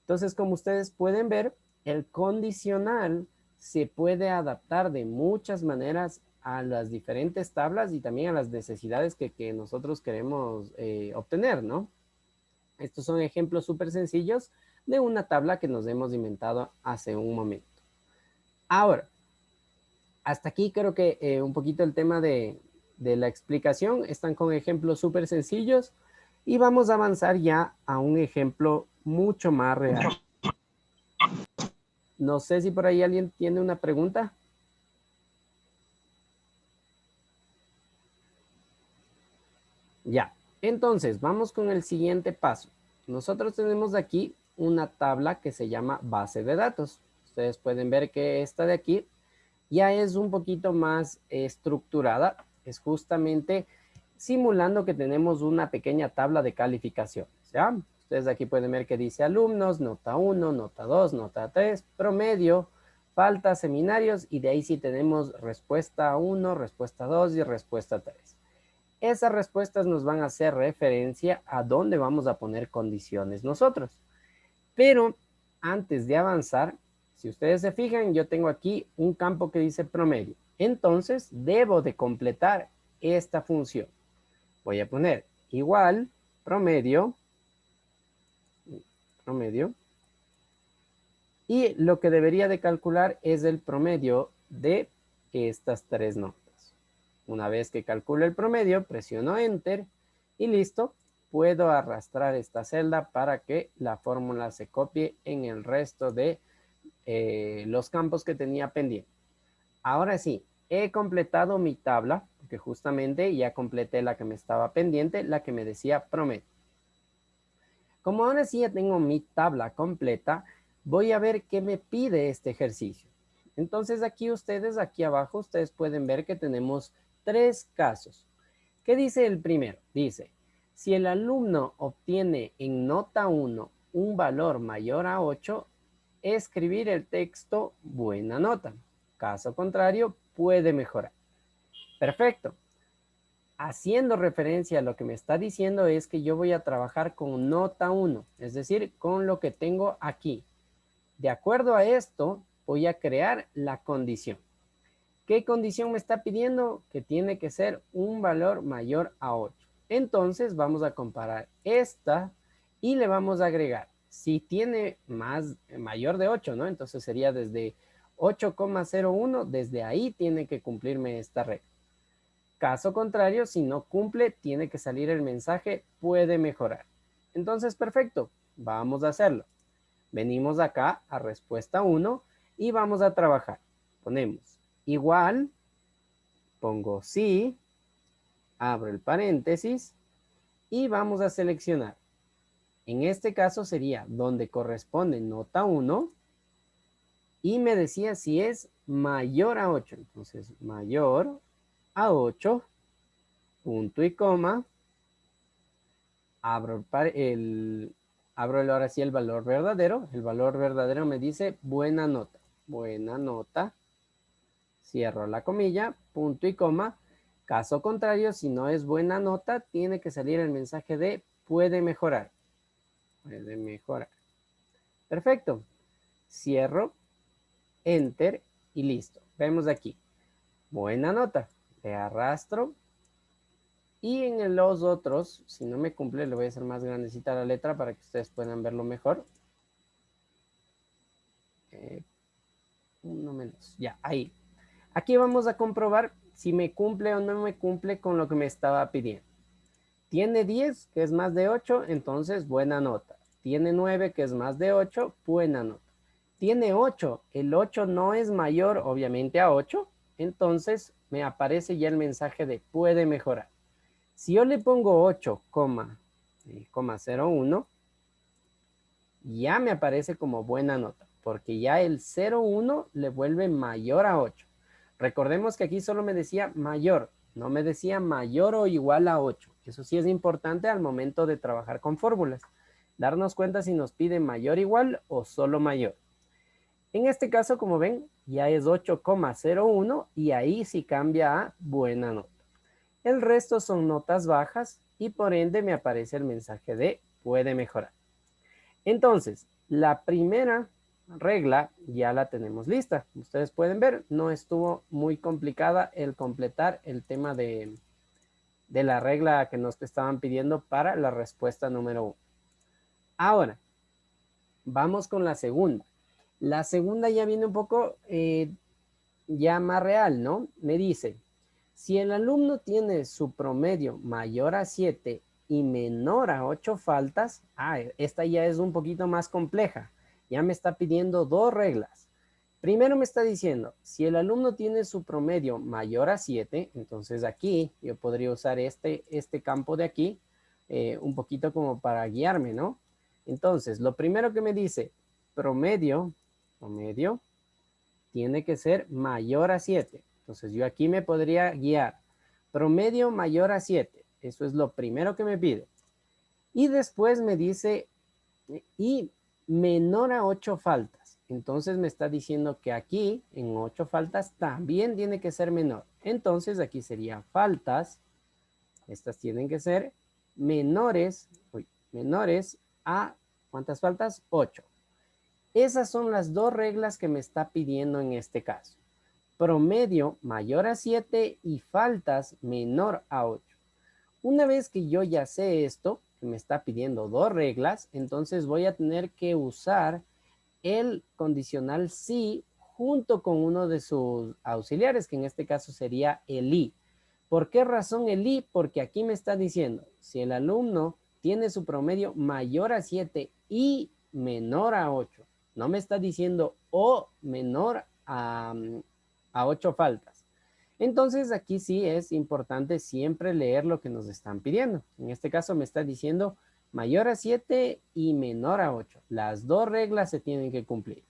Entonces, como ustedes pueden ver, el condicional se puede adaptar de muchas maneras a las diferentes tablas y también a las necesidades que nosotros queremos obtener, ¿no? Estos son ejemplos súper sencillos de una tabla que nos hemos inventado hace un momento. Ahora, hasta aquí creo que un poquito el tema de la explicación. Están con ejemplos súper sencillos y vamos a avanzar ya a un ejemplo mucho más real. No sé si por ahí alguien tiene una pregunta. Ya, entonces vamos con el siguiente paso. Nosotros tenemos aquí una tabla que se llama base de datos. Ustedes pueden ver que esta de aquí ya es un poquito más estructurada. Es justamente simulando que tenemos una pequeña tabla de calificaciones, ¿ya? Ustedes aquí pueden ver que dice alumnos, nota 1, nota 2, nota 3, promedio, falta, seminarios, y de ahí sí tenemos respuesta 1, respuesta 2 y respuesta 3. Esas respuestas nos van a hacer referencia a dónde vamos a poner condiciones nosotros. Pero antes de avanzar, si ustedes se fijan, yo tengo aquí un campo que dice promedio. Entonces, debo de completar esta función. Voy a poner igual promedio, y lo que debería de calcular es el promedio de estas 3 notas. Una vez que calculo el promedio, presiono Enter y listo. Puedo arrastrar esta celda para que la fórmula se copie en el resto de los campos que tenía pendiente. Ahora sí, he completado mi tabla, porque justamente ya completé la que me estaba pendiente, la que me decía promedio. Como ahora sí ya tengo mi tabla completa, voy a ver qué me pide este ejercicio. Entonces aquí abajo, ustedes pueden ver que tenemos 3 casos. ¿Qué dice el primero? Dice, si el alumno obtiene en nota 1 un valor mayor a 8, escribir el texto buena nota. Caso contrario, puede mejorar. Perfecto. Haciendo referencia a lo que me está diciendo es que yo voy a trabajar con nota 1, es decir, con lo que tengo aquí. De acuerdo a esto, voy a crear la condición. ¿Qué condición me está pidiendo? Que tiene que ser un valor mayor a 8. Entonces vamos a comparar esta y le vamos a agregar. Si tiene mayor de 8, ¿no? Entonces sería desde 8,01, desde ahí tiene que cumplirme esta regla. Caso contrario, si no cumple, tiene que salir el mensaje puede mejorar. Entonces, perfecto, vamos a hacerlo. Venimos acá a respuesta 1 y vamos a trabajar. Ponemos igual, pongo sí, abro el paréntesis y vamos a seleccionar. En este caso sería donde corresponde nota 1 y me decía si es mayor a 8. Entonces, mayor a 8, punto y coma, abro ahora sí el valor verdadero. El valor verdadero me dice buena nota. Buena nota. Cierro la comilla, punto y coma. Caso contrario, si no es buena nota, tiene que salir el mensaje de puede mejorar. Puede mejorar. Perfecto. Cierro, enter y listo. Vemos aquí. Buena nota. Le arrastro. Y en los otros, si no me cumple, le voy a hacer más grandecita la letra para que ustedes puedan verlo mejor. Uno menos. Ya, ahí. Aquí vamos a comprobar si me cumple o no me cumple con lo que me estaba pidiendo. Tiene 10, que es más de 8, entonces buena nota. Tiene 9, que es más de 8, buena nota. Tiene 8, el 8 no es mayor, obviamente, a 8, entonces me aparece ya el mensaje de puede mejorar. Si yo le pongo 8,01, ya me aparece como buena nota, porque ya el 0,1 le vuelve mayor a 8. Recordemos que aquí solo me decía mayor, no me decía mayor o igual a 8. Eso sí es importante al momento de trabajar con fórmulas. Darnos cuenta si nos pide mayor, igual o solo mayor. En este caso, como ven, ya es 8,01 y ahí sí cambia a buena nota. El resto son notas bajas y por ende me aparece el mensaje de puede mejorar. Entonces, la primera regla ya la tenemos lista. Ustedes pueden ver, no estuvo muy complicada el completar el tema de la regla que nos estaban pidiendo para la respuesta número 1. Ahora, vamos con la segunda. La segunda ya viene un poco ya más real, ¿no? Me dice, si el alumno tiene su promedio mayor a 7 y menor a 8 faltas, esta ya es un poquito más compleja. Ya me está pidiendo dos reglas. Primero me está diciendo, si el alumno tiene su promedio mayor a 7, entonces aquí yo podría usar este campo de aquí un poquito como para guiarme, ¿no? Entonces, lo primero que me dice, promedio tiene que ser mayor a 7. Entonces yo aquí me podría guiar. Promedio mayor a 7. Eso es lo primero que me pide. Y después me dice, y menor a 8 faltas. Entonces me está diciendo que aquí, en 8 faltas, también tiene que ser menor. Entonces aquí sería faltas. Estas tienen que ser menores a, ¿cuántas faltas? 8. Esas son las dos reglas que me está pidiendo en este caso. Promedio mayor a 7 y faltas menor a 8. Una vez que yo ya sé esto, que me está pidiendo dos reglas, entonces voy a tener que usar el condicional si junto con uno de sus auxiliares, que en este caso sería el i. ¿Por qué razón el i? Porque aquí me está diciendo, si el alumno tiene su promedio mayor a 7 y menor a 8, no me está diciendo o menor a 8 faltas. Entonces aquí sí es importante siempre leer lo que nos están pidiendo. En este caso me está diciendo mayor a 7 y menor a 8. Las dos reglas se tienen que cumplir.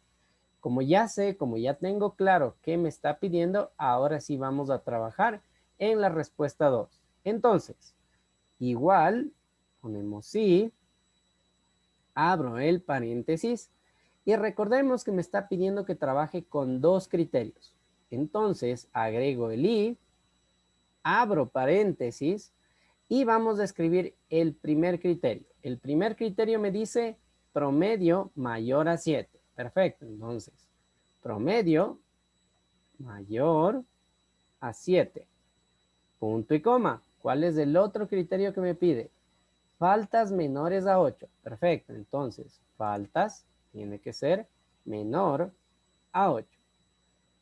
Como ya sé, como ya tengo claro qué me está pidiendo, ahora sí vamos a trabajar en la respuesta 2. Entonces, igual, ponemos sí, abro el paréntesis y recordemos que me está pidiendo que trabaje con dos criterios. Entonces, agrego el i, abro paréntesis y vamos a escribir el primer criterio. El primer criterio me dice promedio mayor a 7. Perfecto, entonces, promedio mayor a 7. Punto y coma. ¿Cuál es el otro criterio que me pide? Faltas menores a 8. Perfecto, entonces, faltas tiene que ser menor a 8.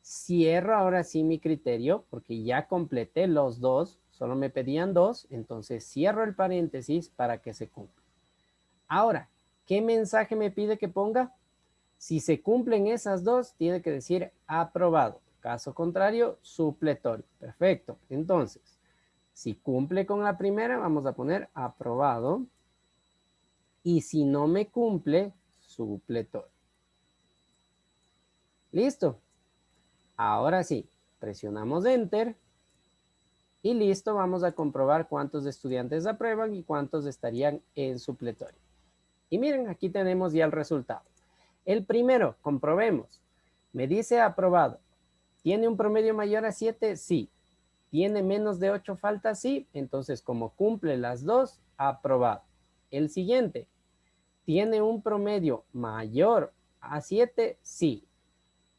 Cierro ahora sí mi criterio porque ya completé los dos, solo me pedían dos, entonces cierro el paréntesis para que se cumpla. Ahora, ¿qué mensaje me pide que ponga? Si se cumplen esas dos, tiene que decir aprobado. Caso contrario, supletorio. Perfecto. Entonces, si cumple con la primera, vamos a poner aprobado. Y si no me cumple, supletorio. Listo. Ahora sí, presionamos Enter. Y listo, vamos a comprobar cuántos estudiantes aprueban y cuántos estarían en supletorio. Y miren, aquí tenemos ya el resultado. El primero, comprobemos. Me dice aprobado. ¿Tiene un promedio mayor a 7? Sí. ¿Tiene menos de 8 faltas? Sí. Entonces, como cumple las dos, aprobado. El siguiente, ¿tiene un promedio mayor a 7? Sí.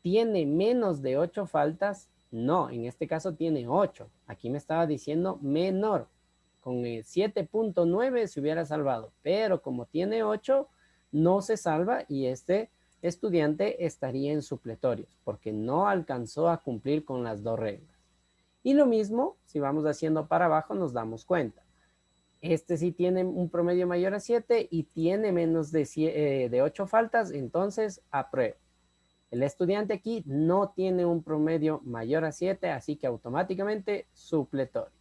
¿Tiene menos de 8 faltas? No, en este caso tiene 8. Aquí me estaba diciendo menor. Con el 7.9 se hubiera salvado, pero como tiene 8, no se salva y este estudiante estaría en supletorios porque no alcanzó a cumplir con las dos reglas. Y lo mismo, si vamos haciendo para abajo, nos damos cuenta. Este sí tiene un promedio mayor a 7 y tiene menos de 8 faltas, entonces aprueba. El estudiante aquí no tiene un promedio mayor a 7, así que automáticamente supletorio.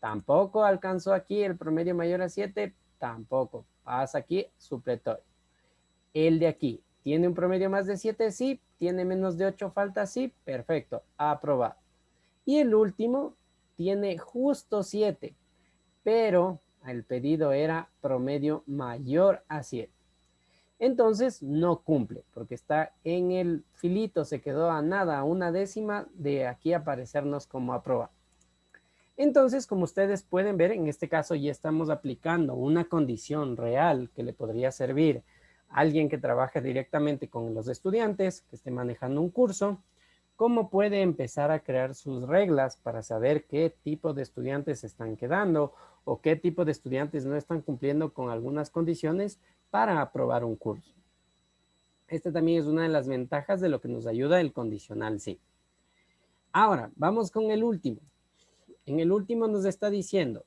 Tampoco alcanzó aquí el promedio mayor a 7, tampoco. Pasa aquí, supletorio. El de aquí, ¿tiene un promedio más de 7? Sí. ¿Tiene menos de 8 faltas? Sí. Perfecto, aprobado. Y el último tiene justo 7, pero el pedido era promedio mayor a 7. Entonces no cumple, porque está en el filito, se quedó a nada, a una décima de aquí aparecernos como aprobado. Entonces, como ustedes pueden ver, en este caso ya estamos aplicando una condición real que le podría servir a alguien que trabaje directamente con los estudiantes, que esté manejando un curso, cómo puede empezar a crear sus reglas para saber qué tipo de estudiantes se están quedando o qué tipo de estudiantes no están cumpliendo con algunas condiciones para aprobar un curso. Esta también es una de las ventajas de lo que nos ayuda el condicional sí. Ahora, vamos con el último. En el último nos está diciendo,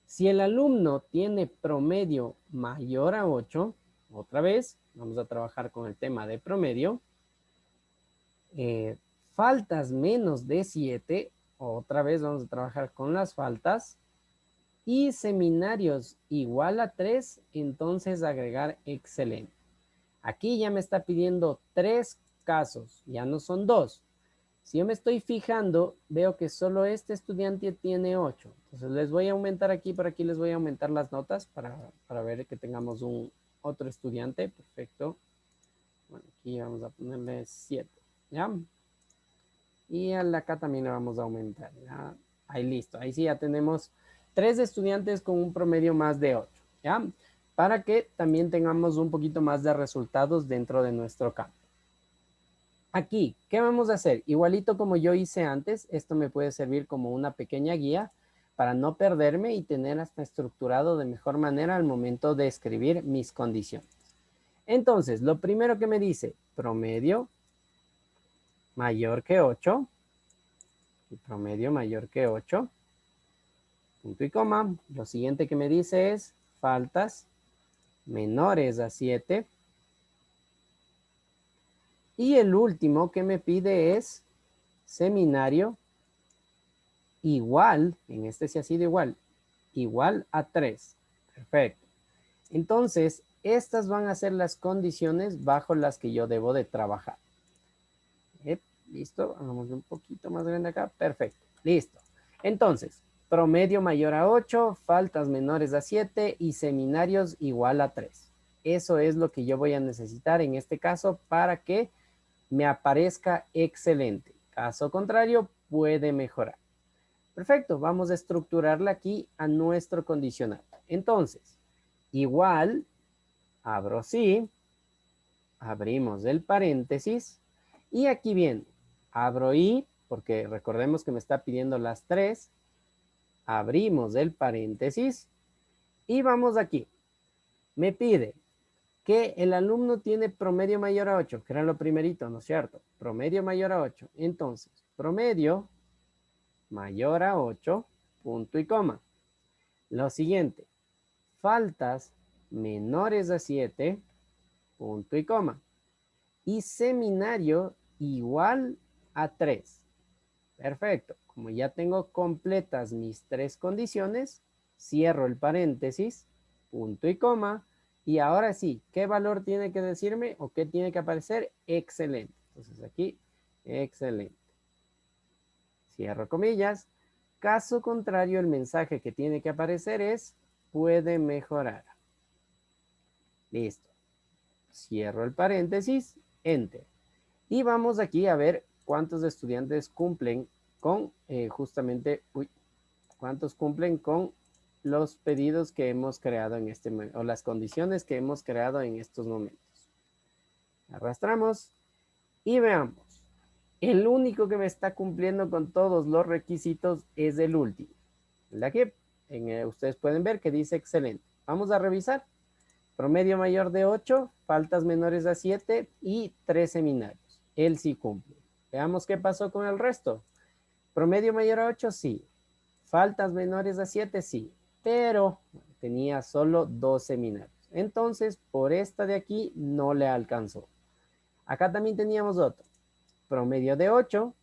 si el alumno tiene promedio mayor a 8, otra vez, vamos a trabajar con el tema de promedio, faltas menos de 7, otra vez vamos a trabajar con las faltas, y seminarios igual a 3, entonces agregar excelente. Aquí ya me está pidiendo 3 casos, ya no son 2. Si yo me estoy fijando, veo que solo este estudiante tiene 8. Entonces les voy a aumentar aquí, por aquí les voy a aumentar las notas para ver que tengamos un otro estudiante. Perfecto. Bueno, aquí vamos a ponerle 7. ¿Ya? Y acá también le vamos a aumentar. ¿Ya? Ahí listo. Ahí sí ya tenemos 3 estudiantes con un promedio más de 8. ¿Ya? Para que también tengamos un poquito más de resultados dentro de nuestro campo. Aquí, ¿qué vamos a hacer? Igualito como yo hice antes, esto me puede servir como una pequeña guía para no perderme y tener hasta estructurado de mejor manera al momento de escribir mis condiciones. Entonces, lo primero que me dice, promedio mayor que 8, y promedio mayor que 8, punto y coma. Lo siguiente que me dice es faltas menores a 7. Y el último que me pide es seminario igual, en este sí ha sido igual a 3. Perfecto. Entonces, estas van a ser las condiciones bajo las que yo debo de trabajar. Listo, hagamos un poquito más grande acá. Perfecto, listo. Entonces, promedio mayor a 8, faltas menores a 7 y seminarios igual a 3. Eso es lo que yo voy a necesitar en este caso para que me aparezca excelente. Caso contrario, puede mejorar. Perfecto, vamos a estructurarla aquí a nuestro condicional. Entonces, igual, abro sí, abrimos el paréntesis y aquí viene, abro y, porque recordemos que me está pidiendo las 3, abrimos el paréntesis y vamos aquí. Me pide que el alumno tiene promedio mayor a 8, que era lo primerito, ¿no es cierto? Promedio mayor a 8. Entonces, promedio mayor a 8, punto y coma. Lo siguiente, faltas menores a 7, punto y coma. Y seminario igual a 3. Perfecto. Como ya tengo completas mis 3 condiciones, cierro el paréntesis, punto y coma. Y ahora sí, ¿qué valor tiene que decirme o qué tiene que aparecer? Excelente. Entonces aquí, excelente. Cierro comillas. Caso contrario, el mensaje que tiene que aparecer es, puede mejorar. Listo. Cierro el paréntesis, enter. Y vamos aquí a ver cuántos estudiantes cumplen con justamente, cuántos cumplen con los pedidos que hemos creado en este momento, o las condiciones que hemos creado en estos momentos. Arrastramos y veamos. El único que me está cumpliendo con todos los requisitos es el último. ¿Verdad que? Ustedes pueden ver que dice excelente. Vamos a revisar. Promedio mayor de 8, faltas menores a 7 y 3 seminarios. Él sí cumple. Veamos qué pasó con el resto. Promedio mayor a 8, sí. Faltas menores a 7, sí. Pero tenía solo 2 seminarios. Entonces, por esta de aquí no le alcanzó. Acá también teníamos otro. Promedio de 8,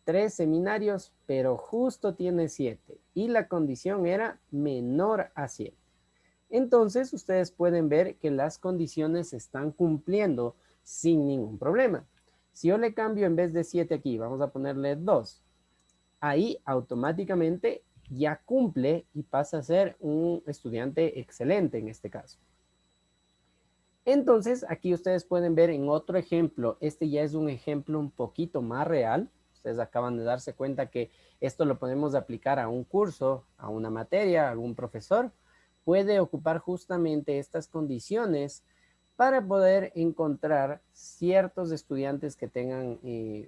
3 seminarios, pero justo tiene 7. Y la condición era menor a 7. Entonces, ustedes pueden ver que las condiciones se están cumpliendo sin ningún problema. Si yo le cambio en vez de 7 aquí, vamos a ponerle 2. Ahí automáticamente ya cumple y pasa a ser un estudiante excelente en este caso. Entonces, aquí ustedes pueden ver en otro ejemplo, este ya es un ejemplo un poquito más real. Ustedes acaban de darse cuenta que esto lo podemos aplicar a un curso, a una materia, a algún profesor. Puede ocupar justamente estas condiciones para poder encontrar ciertos estudiantes que tengan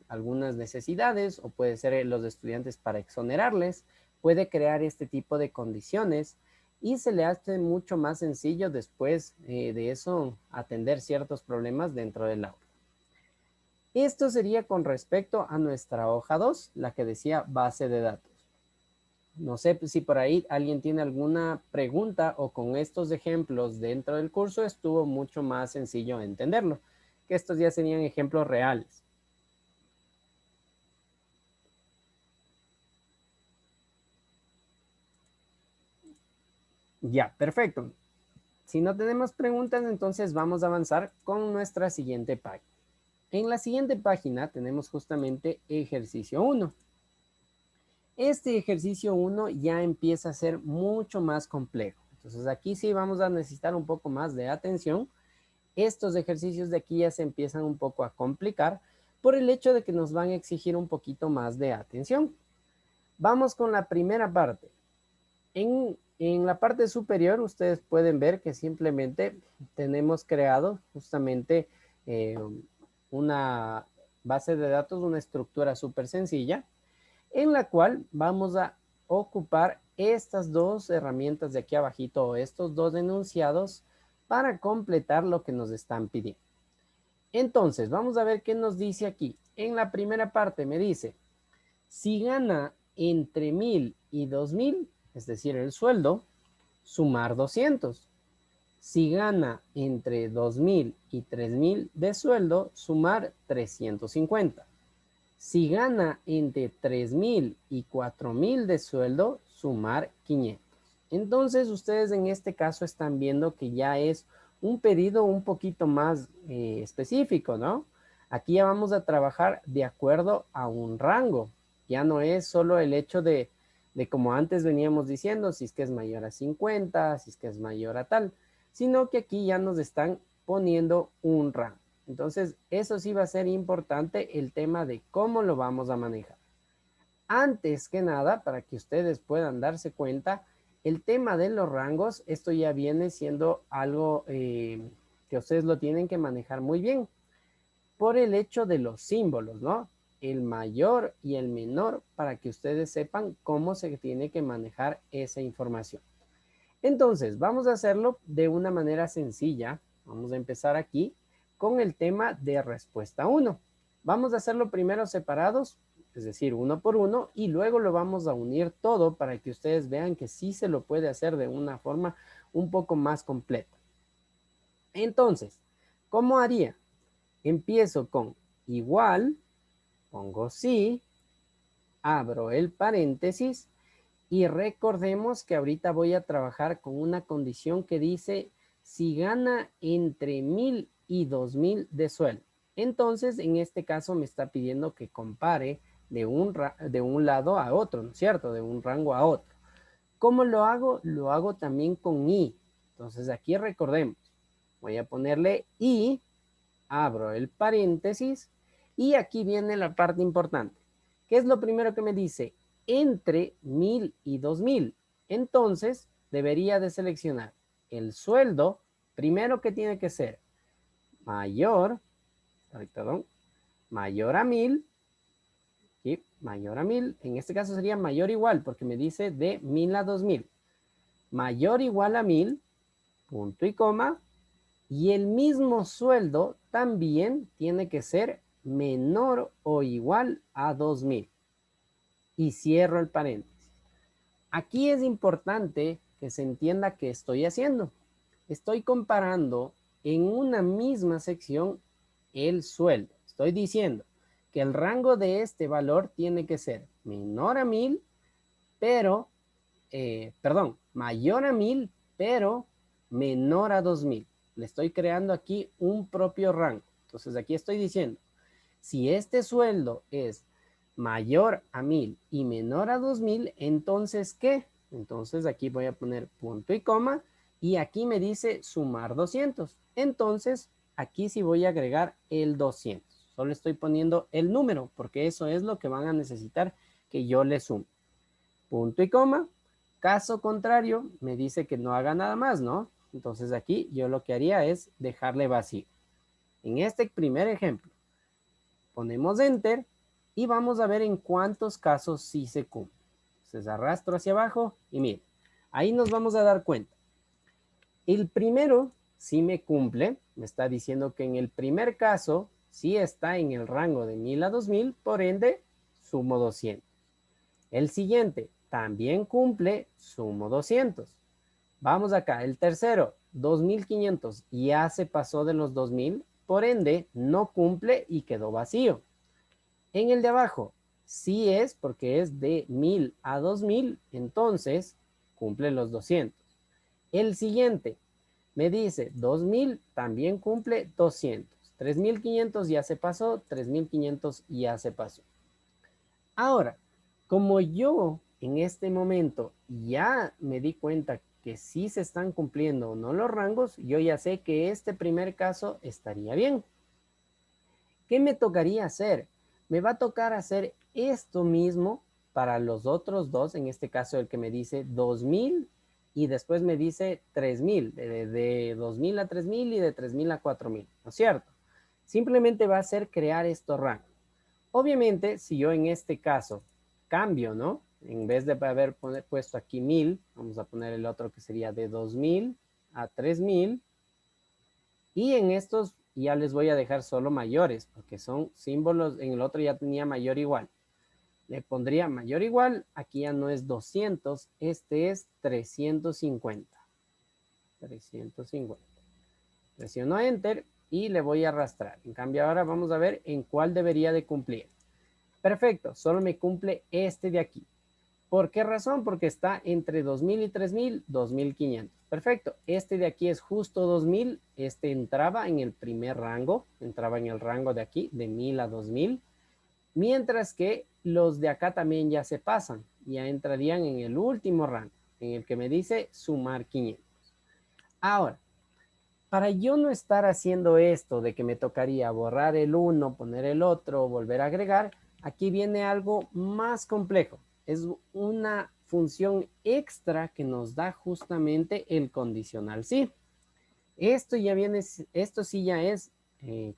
algunas necesidades, o puede ser los estudiantes para exonerarles. Puede crear este tipo de condiciones y se le hace mucho más sencillo después de eso atender ciertos problemas dentro del aula. Esto sería con respecto a nuestra hoja 2, la que decía base de datos. No sé si por ahí alguien tiene alguna pregunta, o con estos ejemplos dentro del curso estuvo mucho más sencillo entenderlo, que estos ya serían ejemplos reales. Ya, perfecto. Si no tenemos preguntas, entonces vamos a avanzar con nuestra siguiente página. En la siguiente página tenemos justamente ejercicio 1. Este ejercicio 1 ya empieza a ser mucho más complejo. Entonces aquí sí vamos a necesitar un poco más de atención. Estos ejercicios de aquí ya se empiezan un poco a complicar por el hecho de que nos van a exigir un poquito más de atención. Vamos con la primera parte. En la parte superior ustedes pueden ver que simplemente tenemos creado justamente una base de datos, una estructura súper sencilla, en la cual vamos a ocupar estas dos herramientas de aquí abajito, o estos dos enunciados, para completar lo que nos están pidiendo. Entonces, vamos a ver qué nos dice aquí. En la primera parte me dice, si gana entre 1000 y 2000, es decir, el sueldo, sumar 200. Si gana entre 2000 y 3000 de sueldo, sumar 350. Si gana entre 3000 y 4000 de sueldo, sumar 500. Entonces, ustedes en este caso están viendo que ya es un pedido un poquito más específico, ¿no? Aquí ya vamos a trabajar de acuerdo a un rango. Ya no es solo el hecho de como antes veníamos diciendo, si es que es mayor a 50, si es que es mayor a tal, sino que aquí ya nos están poniendo un rango. Entonces, eso sí va a ser importante, el tema de cómo lo vamos a manejar. Antes que nada, para que ustedes puedan darse cuenta, el tema de los rangos, esto ya viene siendo algo que ustedes lo tienen que manejar muy bien, por el hecho de los símbolos, ¿no? El mayor y el menor, para que ustedes sepan cómo se tiene que manejar esa información. Entonces, vamos a hacerlo de una manera sencilla. Vamos a empezar aquí con el tema de respuesta 1. Vamos a hacerlo primero separados, es decir, uno por uno, y luego lo vamos a unir todo para que ustedes vean que sí se lo puede hacer de una forma un poco más completa. Entonces, ¿cómo haría? Empiezo con igual, pongo sí, abro el paréntesis, y recordemos que ahorita voy a trabajar con una condición que dice si gana entre 1000 y 2000 de sueldo. Entonces, en este caso me está pidiendo que compare de un lado a otro, ¿no es cierto? De un rango a otro. ¿Cómo lo hago? Lo hago también con y. Entonces, aquí recordemos, voy a ponerle y, abro el paréntesis, y aquí viene la parte importante. ¿Qué es lo primero que me dice? Entre 1000 y 2000. Entonces, debería de seleccionar el sueldo, primero que tiene que ser mayor, perdón, mayor a 1000, ¿sí? Mayor a 1000, en este caso sería mayor o igual, porque me dice de 1000 a 2000. Mayor o igual a 1000, punto y coma, y el mismo sueldo también tiene que ser menor o igual a 2000. Y cierro el paréntesis. Aquí es importante que se entienda qué estoy haciendo. Estoy comparando en una misma sección el sueldo. Estoy diciendo que el rango de este valor tiene que ser menor a 1000, pero, mayor a 1000, pero menor a 2000. Le estoy creando aquí un propio rango. Entonces aquí estoy diciendo, si este sueldo es mayor a 1000 y menor a 2000, entonces, ¿qué? Entonces aquí voy a poner punto y coma y aquí me dice sumar 200. Entonces, aquí sí voy a agregar el 200. Solo estoy poniendo el número porque eso es lo que van a necesitar que yo le sume. Punto y coma. Caso contrario, me dice que no haga nada más, ¿no? Entonces aquí yo lo que haría es dejarle vacío. En este primer ejemplo, ponemos Enter y vamos a ver en cuántos casos sí se cumple. Entonces arrastro hacia abajo y miren, ahí nos vamos a dar cuenta. El primero sí me cumple, me está diciendo que en el primer caso sí está en el rango de 1000 a 2000, por ende sumo 200. El siguiente también cumple, sumo 200. Vamos acá, el tercero, 2500, ya se pasó de los 2000, por ende no cumple y quedó vacío. En el de abajo, sí es porque es de 1000 a 2000, entonces cumple los 200. El siguiente me dice 2000, también cumple 200. 3500 ya se pasó, 3500 ya se pasó. Ahora, como yo en este momento ya me di cuenta que sí se están cumpliendo o no los rangos, yo ya sé que este primer caso estaría bien. ¿Qué me tocaría hacer? Me va a tocar hacer esto mismo para los otros dos, en este caso el que me dice 2000 y después me dice 3000, de 2000 a 3000 y de 3000 a 4000, ¿no es cierto? Simplemente va a ser crear estos rangos. Obviamente, si yo en este caso cambio, ¿no? En vez de haber puesto aquí 1000, vamos a poner el otro que sería de 2000 a 3000. Y en estos ya les voy a dejar solo mayores, porque son símbolos. En el otro ya tenía mayor igual. Le pondría mayor igual, aquí ya no es 200, este es 350. 350. Presiono Enter y le voy a arrastrar. En cambio ahora vamos a ver en cuál debería de cumplir. Perfecto, solo me cumple este de aquí. ¿Por qué razón? Porque está entre 2000 y 3000, 2500. Perfecto, este de aquí es justo 2000, este entraba en el primer rango, entraba en el rango de aquí, de 1000 a 2000, mientras que los de acá también ya se pasan, ya entrarían en el último rango, en el que me dice sumar 500. Ahora, para yo no estar haciendo esto de que me tocaría borrar el uno, poner el otro, volver a agregar, aquí viene algo más complejo. Es una función extra que nos da justamente el condicional sí. Esto ya viene, esto sí ya es,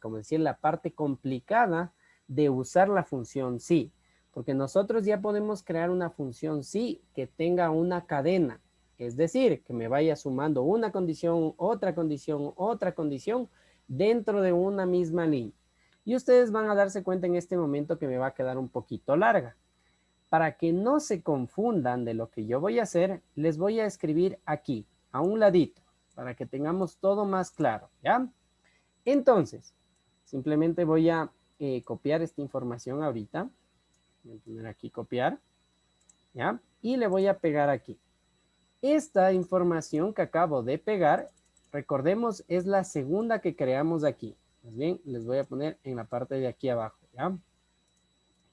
como decir, la parte complicada de usar la función sí. Porque nosotros ya podemos crear una función sí que tenga una cadena. Es decir, que me vaya sumando una condición, otra condición dentro de una misma línea. Y ustedes van a darse cuenta en este momento que me va a quedar un poquito larga. Para que no se confundan de lo que yo voy a hacer, les voy a escribir aquí, a un ladito, para que tengamos todo más claro, ¿ya? Entonces, simplemente voy a copiar esta información ahorita. Voy a poner aquí copiar, ¿ya? Y le voy a pegar aquí. Esta información que acabo de pegar, recordemos, es la segunda que creamos aquí. Más bien, les voy a poner en la parte de aquí abajo, ¿ya?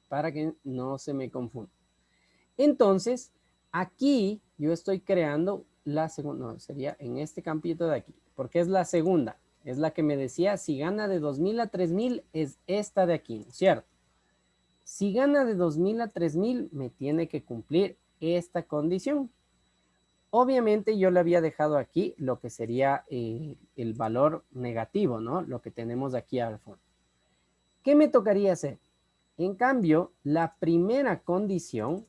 Para que no se me confunda. Entonces, aquí yo estoy creando la segunda, no, sería en este campito de aquí, porque es la segunda. Es la que me decía, si gana de 2000 a 3000, es esta de aquí, ¿no es cierto? Si gana de 2000 a 3000, me tiene que cumplir esta condición. Obviamente yo le había dejado aquí lo que sería el valor negativo, ¿no? Lo que tenemos aquí al fondo. ¿Qué me tocaría hacer? En cambio, la primera condición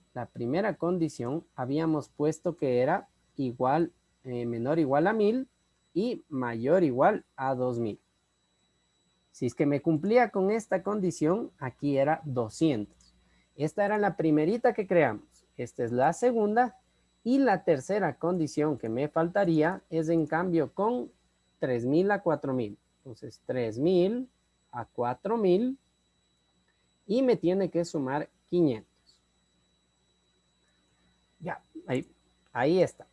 habíamos puesto que era igual, menor o igual a 1000 y mayor o igual a 2000. Si es que me cumplía con esta condición, aquí era 200. Esta era la primerita que creamos. Esta es la segunda. Y la tercera condición que me faltaría es en cambio con 3000 a 4000. Entonces 3000 a 4000 y me tiene que sumar 500. Ya, ahí está.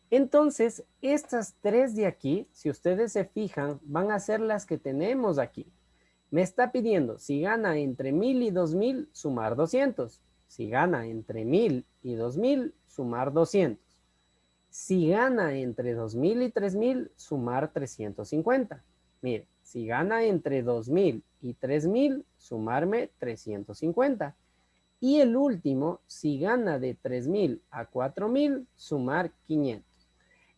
Entonces, estas tres de aquí, si ustedes se fijan, van a ser las que tenemos aquí. Me está pidiendo, si gana entre 1000 y 2000, sumar 200. Si gana entre 1000 y 2000, sumar 200. Si gana entre 2000 y 3000, sumar 350. Mire, si gana entre 2000 y 3000, sumarme 350. Y el último, si gana de 3000 a 4000, sumar 500.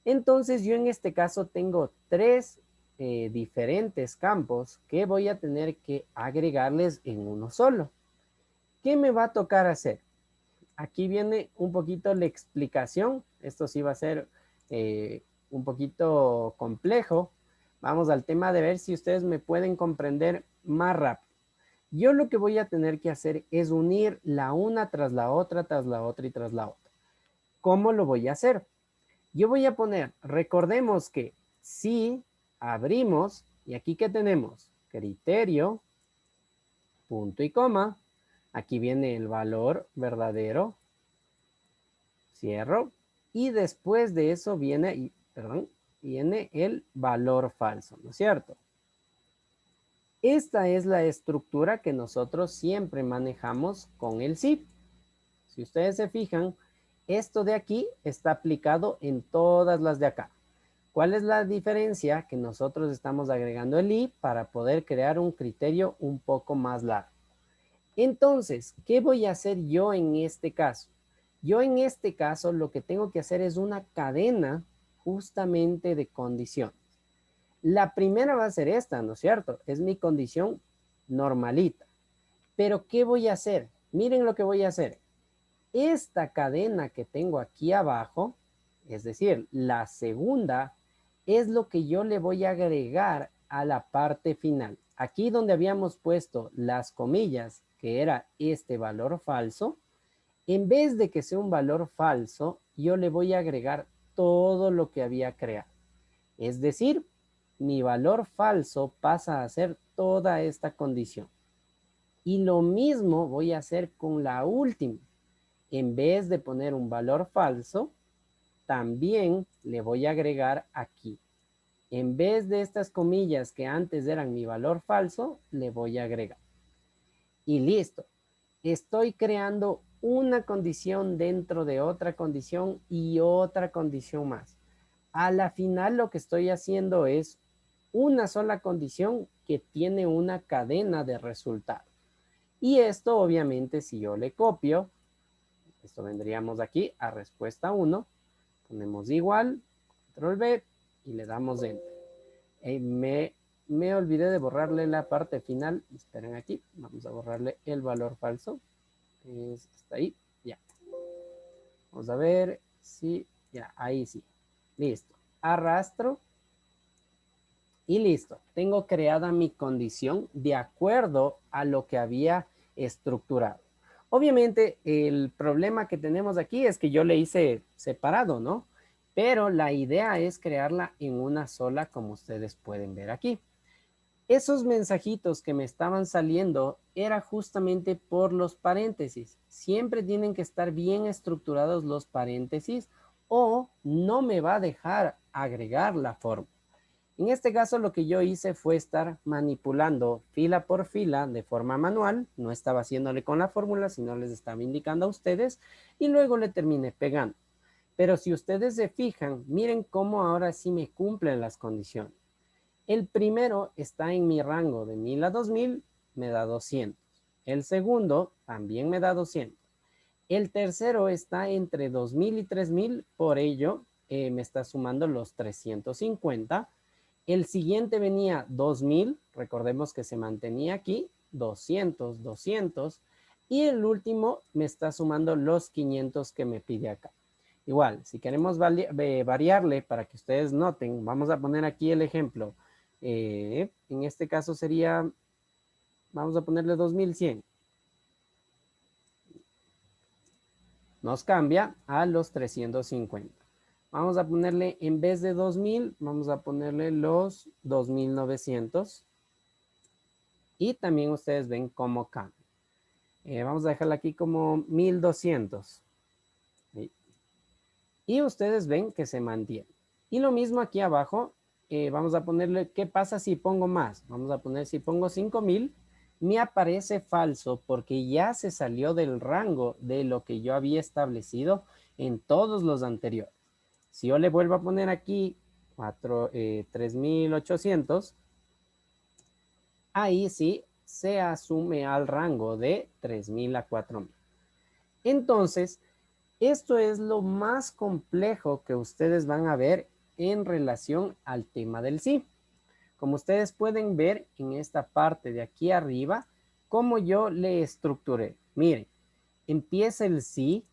Entonces yo en este caso tengo tres diferentes campos que voy a tener que agregarles en uno solo. ¿Qué me va a tocar hacer? Aquí viene un poquito la explicación. Esto sí va a ser un poquito complejo. Vamos al tema de ver si ustedes me pueden comprender más rápido. Yo lo que voy a tener que hacer es unir la una tras la otra, tras la otra y tras la otra. ¿Cómo lo voy a hacer? Yo voy a poner, recordemos que si abrimos, y aquí ¿qué tenemos? Criterio, punto y coma. Aquí viene el valor verdadero, cierro, y después de eso viene, viene el valor falso, ¿no es cierto? Esta es la estructura que nosotros siempre manejamos con el SIP. Si ustedes se fijan, esto de aquí está aplicado en todas las de acá. ¿Cuál es la diferencia? Que nosotros estamos agregando el i para poder crear un criterio un poco más largo. Entonces, ¿qué voy a hacer yo en este caso? Yo en este caso lo que tengo que hacer es una cadena justamente de condiciones. La primera va a ser esta, ¿no es cierto? Es mi condición normalita. Pero ¿qué voy a hacer? Miren lo que voy a hacer. Esta cadena que tengo aquí abajo, es decir, la segunda, es lo que yo le voy a agregar a la parte final. Aquí donde habíamos puesto las comillas, que era este valor falso, en vez de que sea un valor falso, yo le voy a agregar todo lo que había creado. Es decir, mi valor falso pasa a ser toda esta condición. Y lo mismo voy a hacer con la última. En vez de poner un valor falso, también le voy a agregar aquí. En vez de estas comillas que antes eran mi valor falso, le voy a agregar. Y listo. Estoy creando una condición dentro de otra condición y otra condición más. A la final lo que estoy haciendo es una sola condición que tiene una cadena de resultados. Y esto obviamente si yo le copio, esto vendríamos aquí a respuesta 1, ponemos igual, control B y le damos enter. Me olvidé de borrarle la parte final, esperen aquí, vamos a borrarle el valor falso, está ahí, ya. Vamos a ver si, ya, ahí sí, listo. Arrastro y listo. Tengo creada mi condición de acuerdo a lo que había estructurado. Obviamente, el problema que tenemos aquí es que yo le hice separado, ¿no? Pero la idea es crearla en una sola, como ustedes pueden ver aquí. Esos mensajitos que me estaban saliendo era justamente por los paréntesis. Siempre tienen que estar bien estructurados los paréntesis o no me va a dejar agregar la forma. En este caso lo que yo hice fue estar manipulando fila por fila de forma manual, no estaba haciéndole con la fórmula, sino les estaba indicando a ustedes y luego le terminé pegando. Pero si ustedes se fijan, miren cómo ahora sí me cumplen las condiciones. El primero está en mi rango de 1000 a 2000, me da 200. El segundo también me da 200. El tercero está entre 2000 y 3000, por ello me está sumando los 350. El siguiente venía 2000, recordemos que se mantenía aquí, 200, 200. Y el último me está sumando los 500 que me pide acá. Igual, si queremos variarle para que ustedes noten, vamos a poner aquí el ejemplo. En este caso sería, vamos a ponerle 2100. Nos cambia a los 350. Vamos a ponerle, en vez de 2000, vamos a ponerle los 2900. Y también ustedes ven cómo cambia. Vamos a dejarla aquí como 1200. ¿Sí? Y ustedes ven que se mantiene. Y lo mismo aquí abajo, vamos a ponerle, ¿qué pasa si pongo más? Vamos a poner, si pongo 5,000, me aparece falso porque ya se salió del rango de lo que yo había establecido en todos los anteriores. Si yo le vuelvo a poner aquí 3,800, ahí sí se asume al rango de 3,000 a 4,000. Entonces, esto es lo más complejo que ustedes van a ver en relación al tema del sí. Como ustedes pueden ver en esta parte de aquí arriba, cómo yo le estructuré. Miren, empieza el sí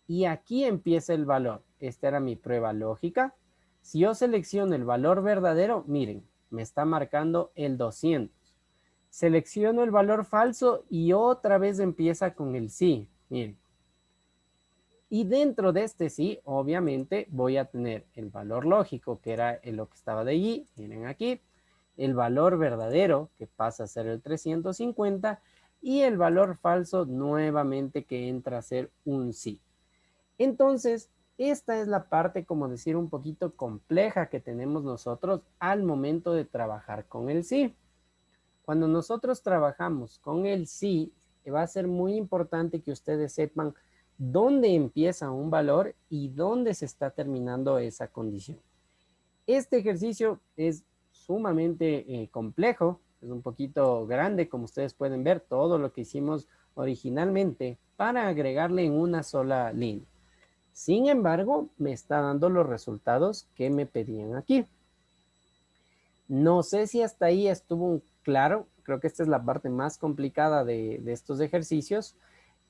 y aquí empieza el valor. Esta era mi prueba lógica. Si yo selecciono el valor verdadero, miren, me está marcando el 200. Selecciono el valor falso y otra vez empieza con el sí. Miren. Y dentro de este sí, obviamente, voy a tener el valor lógico, que era lo que estaba de allí. Miren aquí. El valor verdadero, que pasa a ser el 350. Y el valor falso, nuevamente, que entra a ser un sí. Entonces, esta es la parte, como decir, un poquito compleja que tenemos nosotros al momento de trabajar con el sí. Cuando nosotros trabajamos con el sí, va a ser muy importante que ustedes sepan dónde empieza un valor y dónde se está terminando esa condición. Este ejercicio es sumamente complejo, es un poquito grande, como ustedes pueden ver, todo lo que hicimos originalmente para agregarle en una sola línea. Sin embargo, me está dando los resultados que me pedían aquí. No sé si hasta ahí estuvo claro. Creo que esta es la parte más complicada de estos ejercicios,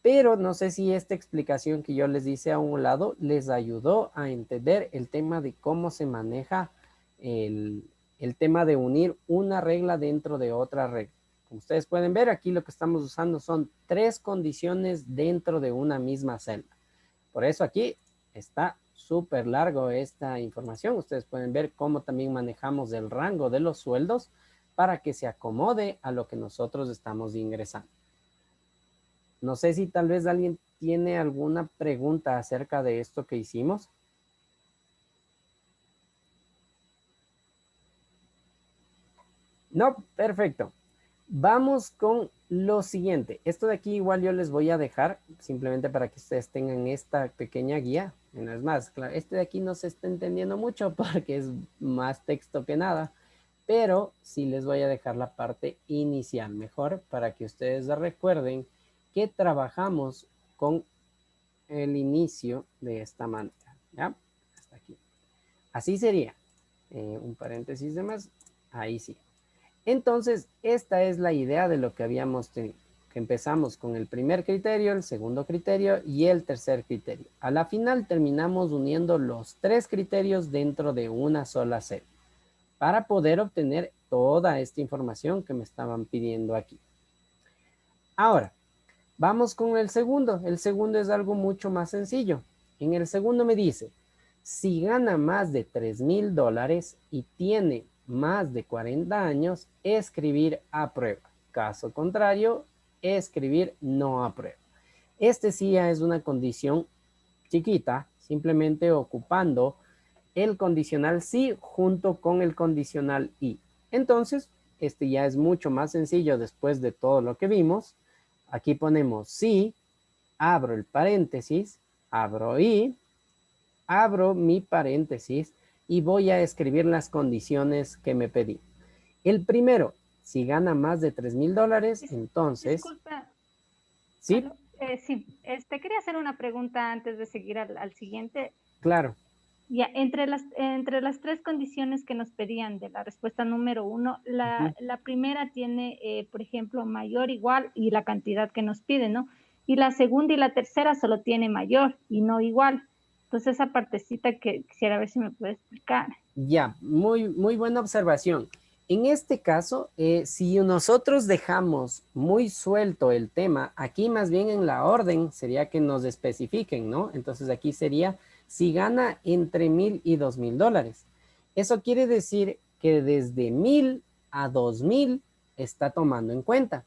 pero no sé si esta explicación que yo les hice a un lado les ayudó a entender el tema de cómo se maneja el tema de unir una regla dentro de otra regla. Como ustedes pueden ver, aquí lo que estamos usando son 3 condiciones dentro de una misma celda. Por eso aquí está súper largo esta información. Ustedes pueden ver cómo también manejamos el rango de los sueldos para que se acomode a lo que nosotros estamos ingresando. No sé si tal vez alguien tiene alguna pregunta acerca de esto que hicimos. No, perfecto. Vamos con lo siguiente. Esto de aquí igual yo les voy a dejar simplemente para que ustedes tengan esta pequeña guía. No es más, claro, este de aquí no se está entendiendo mucho porque es más texto que nada, pero sí les voy a dejar la parte inicial mejor para que ustedes recuerden que trabajamos con el inicio de esta manera. ¿Ya? Hasta aquí. Así sería. Un paréntesis de más. Ahí sí. Entonces, esta es la idea de lo que habíamos tenido. Que empezamos con el primer criterio, el segundo criterio y el tercer criterio. A la final terminamos uniendo los 3 criterios dentro de una sola celda para poder obtener toda esta información que me estaban pidiendo aquí. Ahora, vamos con el segundo. El segundo es algo mucho más sencillo. En el segundo me dice, si gana más de $3,000 y tiene más de 40 años, escribir aprueba. Caso contrario, escribir no aprueba. Este sí es una condición chiquita, simplemente ocupando el condicional sí junto con el condicional y. Entonces, este ya es mucho más sencillo después de todo lo que vimos. Aquí ponemos sí, abro el paréntesis, abro y, abro mi paréntesis y voy a escribir las condiciones que me pedí. El primero, si gana más de $3,000, entonces... Disculpa. ¿Sí? Sí, quería hacer una pregunta antes de seguir al siguiente. Claro. Ya, entre las 3 condiciones que nos pedían de la respuesta número 1, la primera tiene, por ejemplo, mayor, igual y la cantidad que nos piden, ¿no? Y la segunda y la tercera solo tiene mayor y no igual. Entonces, esa partecita que quisiera ver si me puede explicar. Ya, muy buena observación. En este caso, si nosotros dejamos muy suelto el tema, aquí más bien en la orden sería que nos especifiquen, ¿no? Entonces aquí sería si gana entre $1,000 y $2,000. Eso quiere decir que desde 1,000 a 2,000 está tomando en cuenta.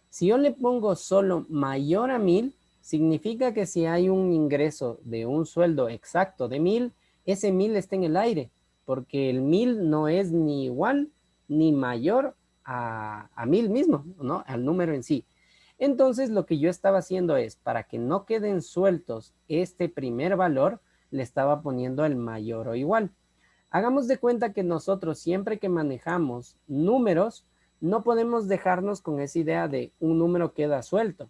Si yo le pongo solo mayor a 1,000, significa que si hay un ingreso de un sueldo exacto de 1,000, ese 1,000 está en el aire. porque el 1000 no es ni igual ni mayor a 1000 mismo, ¿no? Al número en sí. Entonces lo que yo estaba haciendo es, para que no queden sueltos este primer valor, le estaba poniendo el mayor o igual. Hagamos de cuenta que nosotros siempre que manejamos números, no podemos dejarnos con esa idea de un número queda suelto.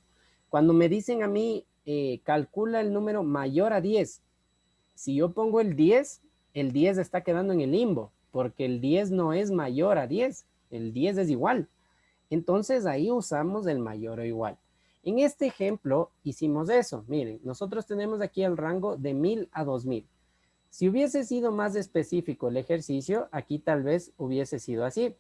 Cuando me dicen a mí, calcula el número mayor a 10, si yo pongo el 10 está quedando en el limbo, porque el 10 no es mayor a 10, el 10 es igual. Entonces ahí usamos el mayor o igual. En este ejemplo hicimos eso. Miren, nosotros tenemos aquí el rango de 1000 a 2000. Si hubiese sido más específico el ejercicio, aquí tal vez hubiese sido así.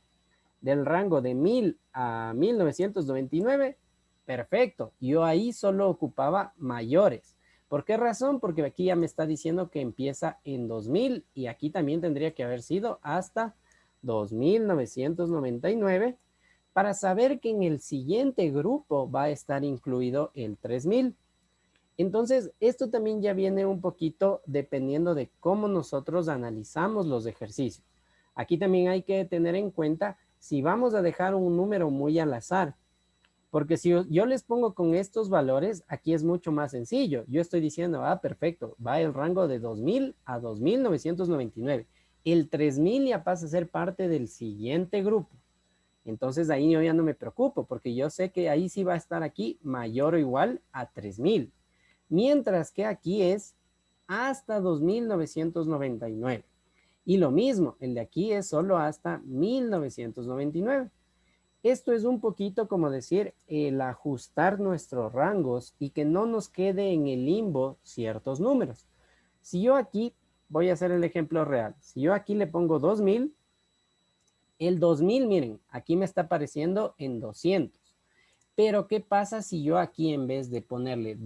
Del rango de 1000 a 1999, perfecto. Yo ahí solo ocupaba mayores. ¿Por qué razón? Porque aquí ya me está diciendo que empieza en 2000 y aquí también tendría que haber sido hasta 2999 para saber que en el siguiente grupo va a estar incluido el 3000. Entonces, esto también ya viene un poquito dependiendo de cómo nosotros analizamos los ejercicios. Aquí también hay que tener en cuenta si vamos a dejar un número muy al azar. Porque si yo les pongo con estos valores, aquí es mucho más sencillo. Yo estoy diciendo, perfecto, va el rango de 2000 a 2999. El 3000 ya pasa a ser parte del siguiente grupo. Entonces ahí yo ya no me preocupo porque yo sé que ahí sí va a estar aquí mayor o igual a 3000. Mientras que aquí es hasta 2999. Y lo mismo, el de aquí es solo hasta 1999. Esto es un poquito como decir el ajustar nuestros rangos y que no nos quede en el limbo ciertos números. Si yo aquí, voy a hacer el ejemplo real, si yo aquí le pongo 2000, el 2000, miren, aquí me está apareciendo en 200. Pero ¿qué pasa si yo aquí en vez de ponerle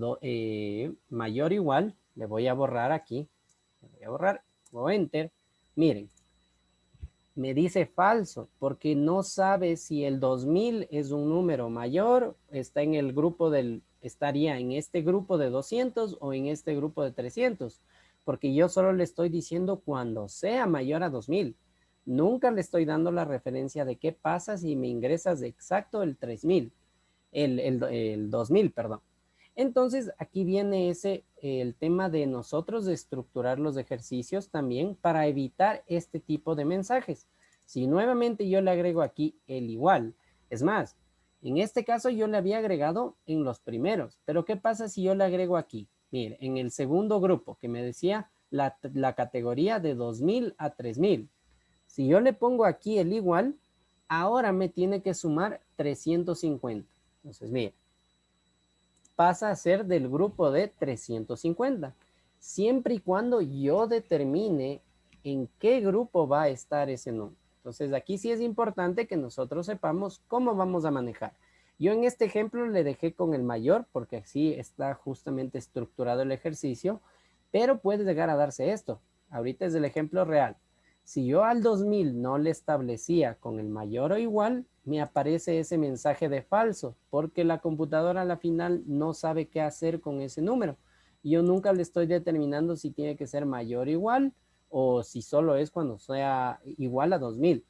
mayor o igual, le voy a borrar aquí, le voy a borrar, o enter, miren, me dice falso porque no sabe si el 2000 es un número mayor, está en el grupo estaría en este grupo de 200 o en este grupo de 300, porque yo solo le estoy diciendo cuando sea mayor a 2000. Nunca le estoy dando la referencia de qué pasa si me ingresas exacto el 3000, el 2000, perdón. Entonces, aquí viene el tema de nosotros de estructurar los ejercicios también para evitar este tipo de mensajes. Si nuevamente yo le agrego aquí el igual, es más, en este caso yo le había agregado en los primeros, pero ¿qué pasa si yo le agrego aquí? Mire, en el segundo grupo que me decía la categoría de 2000 a 3000. Si yo le pongo aquí el igual, ahora me tiene que sumar 350. Entonces, mire, pasa a ser del grupo de 350, siempre y cuando yo determine en qué grupo va a estar ese número. Entonces, aquí sí es importante que nosotros sepamos cómo vamos a manejar. Yo en este ejemplo le dejé con el mayor porque así está justamente estructurado el ejercicio, pero puede llegar a darse esto. Ahorita es el ejemplo real. Si yo al 2000 no le establecía con el mayor o igual, me aparece ese mensaje de falso, porque la computadora a la final no sabe qué hacer con ese número. Yo nunca le estoy determinando si tiene que ser mayor o igual, o si solo es cuando sea igual a 2000.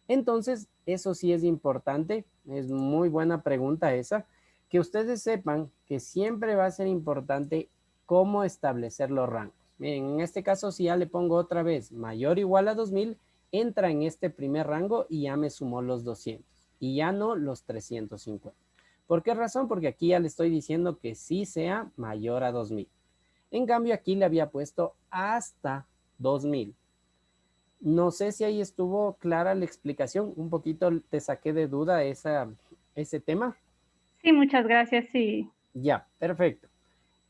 Entonces, eso sí es importante, es muy buena pregunta esa, que ustedes sepan que siempre va a ser importante cómo establecer los rangos. Miren, en este caso, si ya le pongo otra vez mayor o igual a 2000, entra en este primer rango y ya me sumó los 200 y ya no los 350. ¿Por qué razón? Porque aquí ya le estoy diciendo que sí sea mayor a 2000. En cambio, aquí le había puesto hasta 2000. No sé si ahí estuvo clara la explicación. Un poquito te saqué de duda ese tema. Sí, muchas gracias, sí. Ya, perfecto.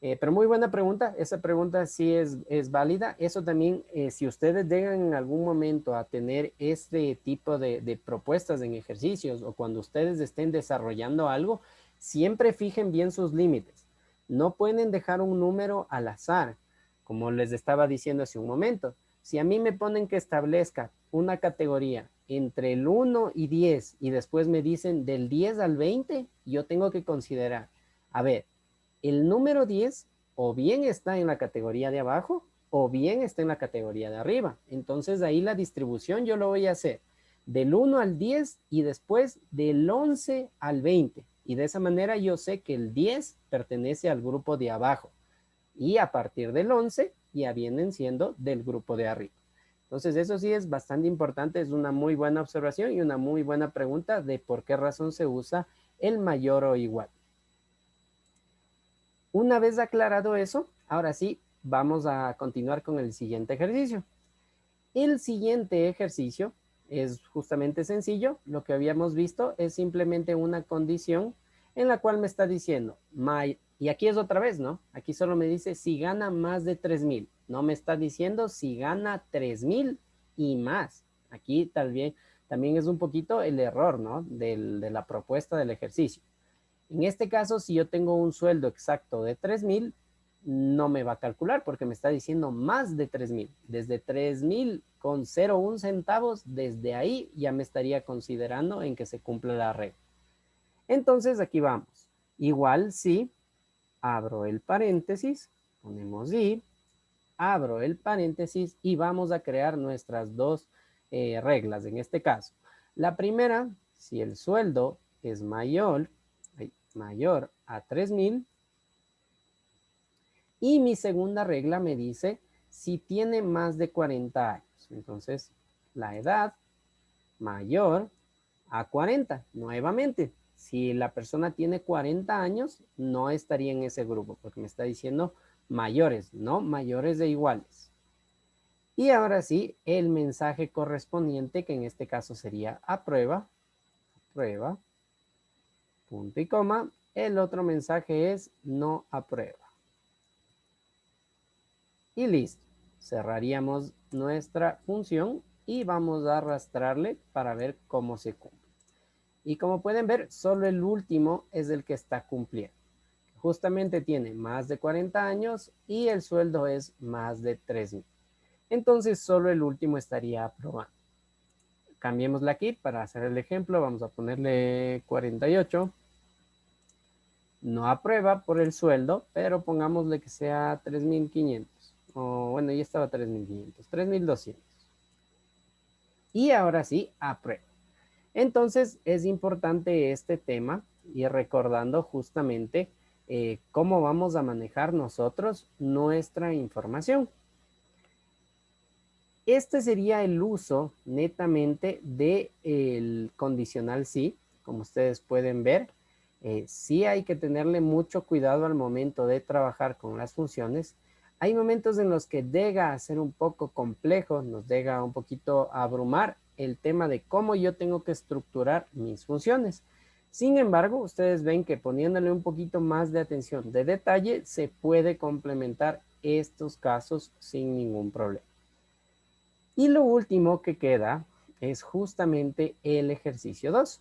Pero muy buena pregunta. Esa pregunta sí es válida. Eso también, si ustedes llegan en algún momento a tener este tipo de propuestas en ejercicios o cuando ustedes estén desarrollando algo, siempre fijen bien sus límites. No pueden dejar un número al azar, como les estaba diciendo hace un momento. Si a mí me ponen que establezca una categoría entre el 1 y 10 y después me dicen del 10 al 20, yo tengo que considerar, a ver, el número 10 o bien está en la categoría de abajo o bien está en la categoría de arriba. Entonces ahí la distribución yo lo voy a hacer del 1 al 10 y después del 11 al 20. Y de esa manera yo sé que el 10 pertenece al grupo de abajo. Y a partir del 11 ya vienen siendo del grupo de arriba. Entonces eso sí es bastante importante, es una muy buena observación y una muy buena pregunta de por qué razón se usa el mayor o igual. Una vez aclarado eso, ahora sí, vamos a continuar con el siguiente ejercicio. El siguiente ejercicio es justamente sencillo. Lo que habíamos visto es simplemente una condición en la cual me está diciendo, y aquí es otra vez, ¿no? Aquí solo me dice si gana más de 3,000. No me está diciendo si gana 3,000 y más. Aquí también es un poquito el error, ¿no? De la propuesta del ejercicio. En este caso, si yo tengo un sueldo exacto de 3,000, no me va a calcular porque me está diciendo más de 3,000. Desde 3,000 con 0,1 centavos, desde ahí ya me estaría considerando en que se cumple la regla. Entonces aquí vamos. Igual si abro el paréntesis, ponemos y, abro el paréntesis y vamos a crear nuestras dos reglas en este caso. La primera, si el sueldo es mayor a 3,000, y mi segunda regla me dice si tiene más de 40 años. Entonces, la edad mayor a 40. Nuevamente, si la persona tiene 40 años, no estaría en ese grupo porque me está diciendo mayores, no mayores de iguales. Y ahora sí, el mensaje correspondiente, que en este caso sería aprueba, punto y coma. El otro mensaje es no aprueba. Y listo. Cerraríamos nuestra función y vamos a arrastrarle para ver cómo se cumple. Y como pueden ver, solo el último es el que está cumpliendo. Justamente tiene más de 40 años y el sueldo es más de 3,000. Entonces solo el último estaría aprobando. Cambiémosle aquí para hacer el ejemplo. Vamos a ponerle 48. No aprueba por el sueldo, pero pongámosle que sea 3,500. O bueno, ya estaba 3,500, 3,200. Y ahora sí, aprueba. Entonces es importante este tema y recordando justamente cómo vamos a manejar nosotros nuestra información. Este sería el uso netamente del condicional sí, como ustedes pueden ver. Sí hay que tenerle mucho cuidado al momento de trabajar con las funciones. Hay momentos en los que llega a ser un poco complejo, nos llega un poquito a abrumar el tema de cómo yo tengo que estructurar mis funciones. Sin embargo, ustedes ven que poniéndole un poquito más de atención, de detalle, se puede complementar estos casos sin ningún problema. Y lo último que queda es justamente el ejercicio 2.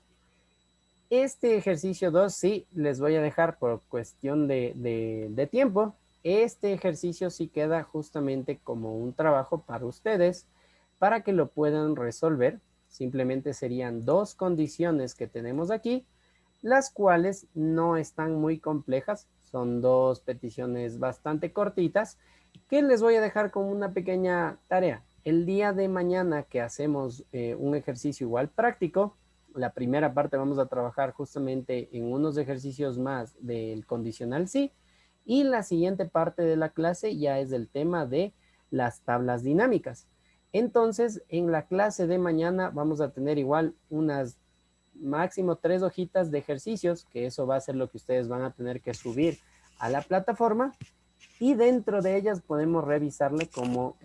Este ejercicio 2 sí les voy a dejar por cuestión de tiempo. Este ejercicio sí queda justamente como un trabajo para ustedes para que lo puedan resolver. Simplemente serían dos condiciones que tenemos aquí, las cuales no están muy complejas. Son dos peticiones bastante cortitas que les voy a dejar como una pequeña tarea. El día de mañana que hacemos un ejercicio igual práctico, la primera parte vamos a trabajar justamente en unos ejercicios más del condicional sí, y la siguiente parte de la clase ya es el tema de las tablas dinámicas. Entonces, en la clase de mañana vamos a tener igual unas máximo 3 hojitas de ejercicios, que eso va a ser lo que ustedes van a tener que subir a la plataforma. Y dentro de ellas podemos revisarle como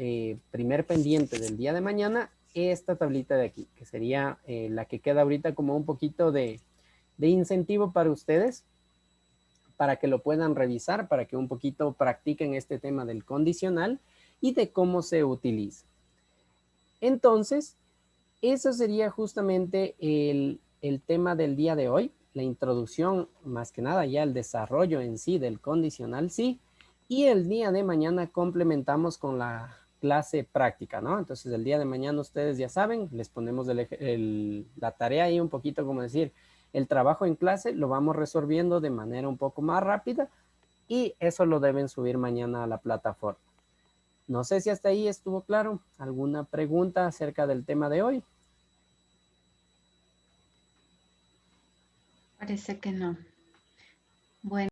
primer pendiente del día de mañana esta tablita de aquí, que sería la que queda ahorita como un poquito de incentivo para ustedes, para que lo puedan revisar, para que un poquito practiquen este tema del condicional y de cómo se utiliza. Entonces, eso sería justamente el tema del día de hoy, la introducción, más que nada ya el desarrollo en sí del condicional sí. Y el día de mañana complementamos con la clase práctica, ¿no? Entonces el día de mañana ustedes ya saben, les ponemos la tarea ahí un poquito, como decir, el trabajo en clase lo vamos resolviendo de manera un poco más rápida y eso lo deben subir mañana a la plataforma. No sé si hasta ahí estuvo claro. ¿Alguna pregunta acerca del tema de hoy? Parece que no. Bueno.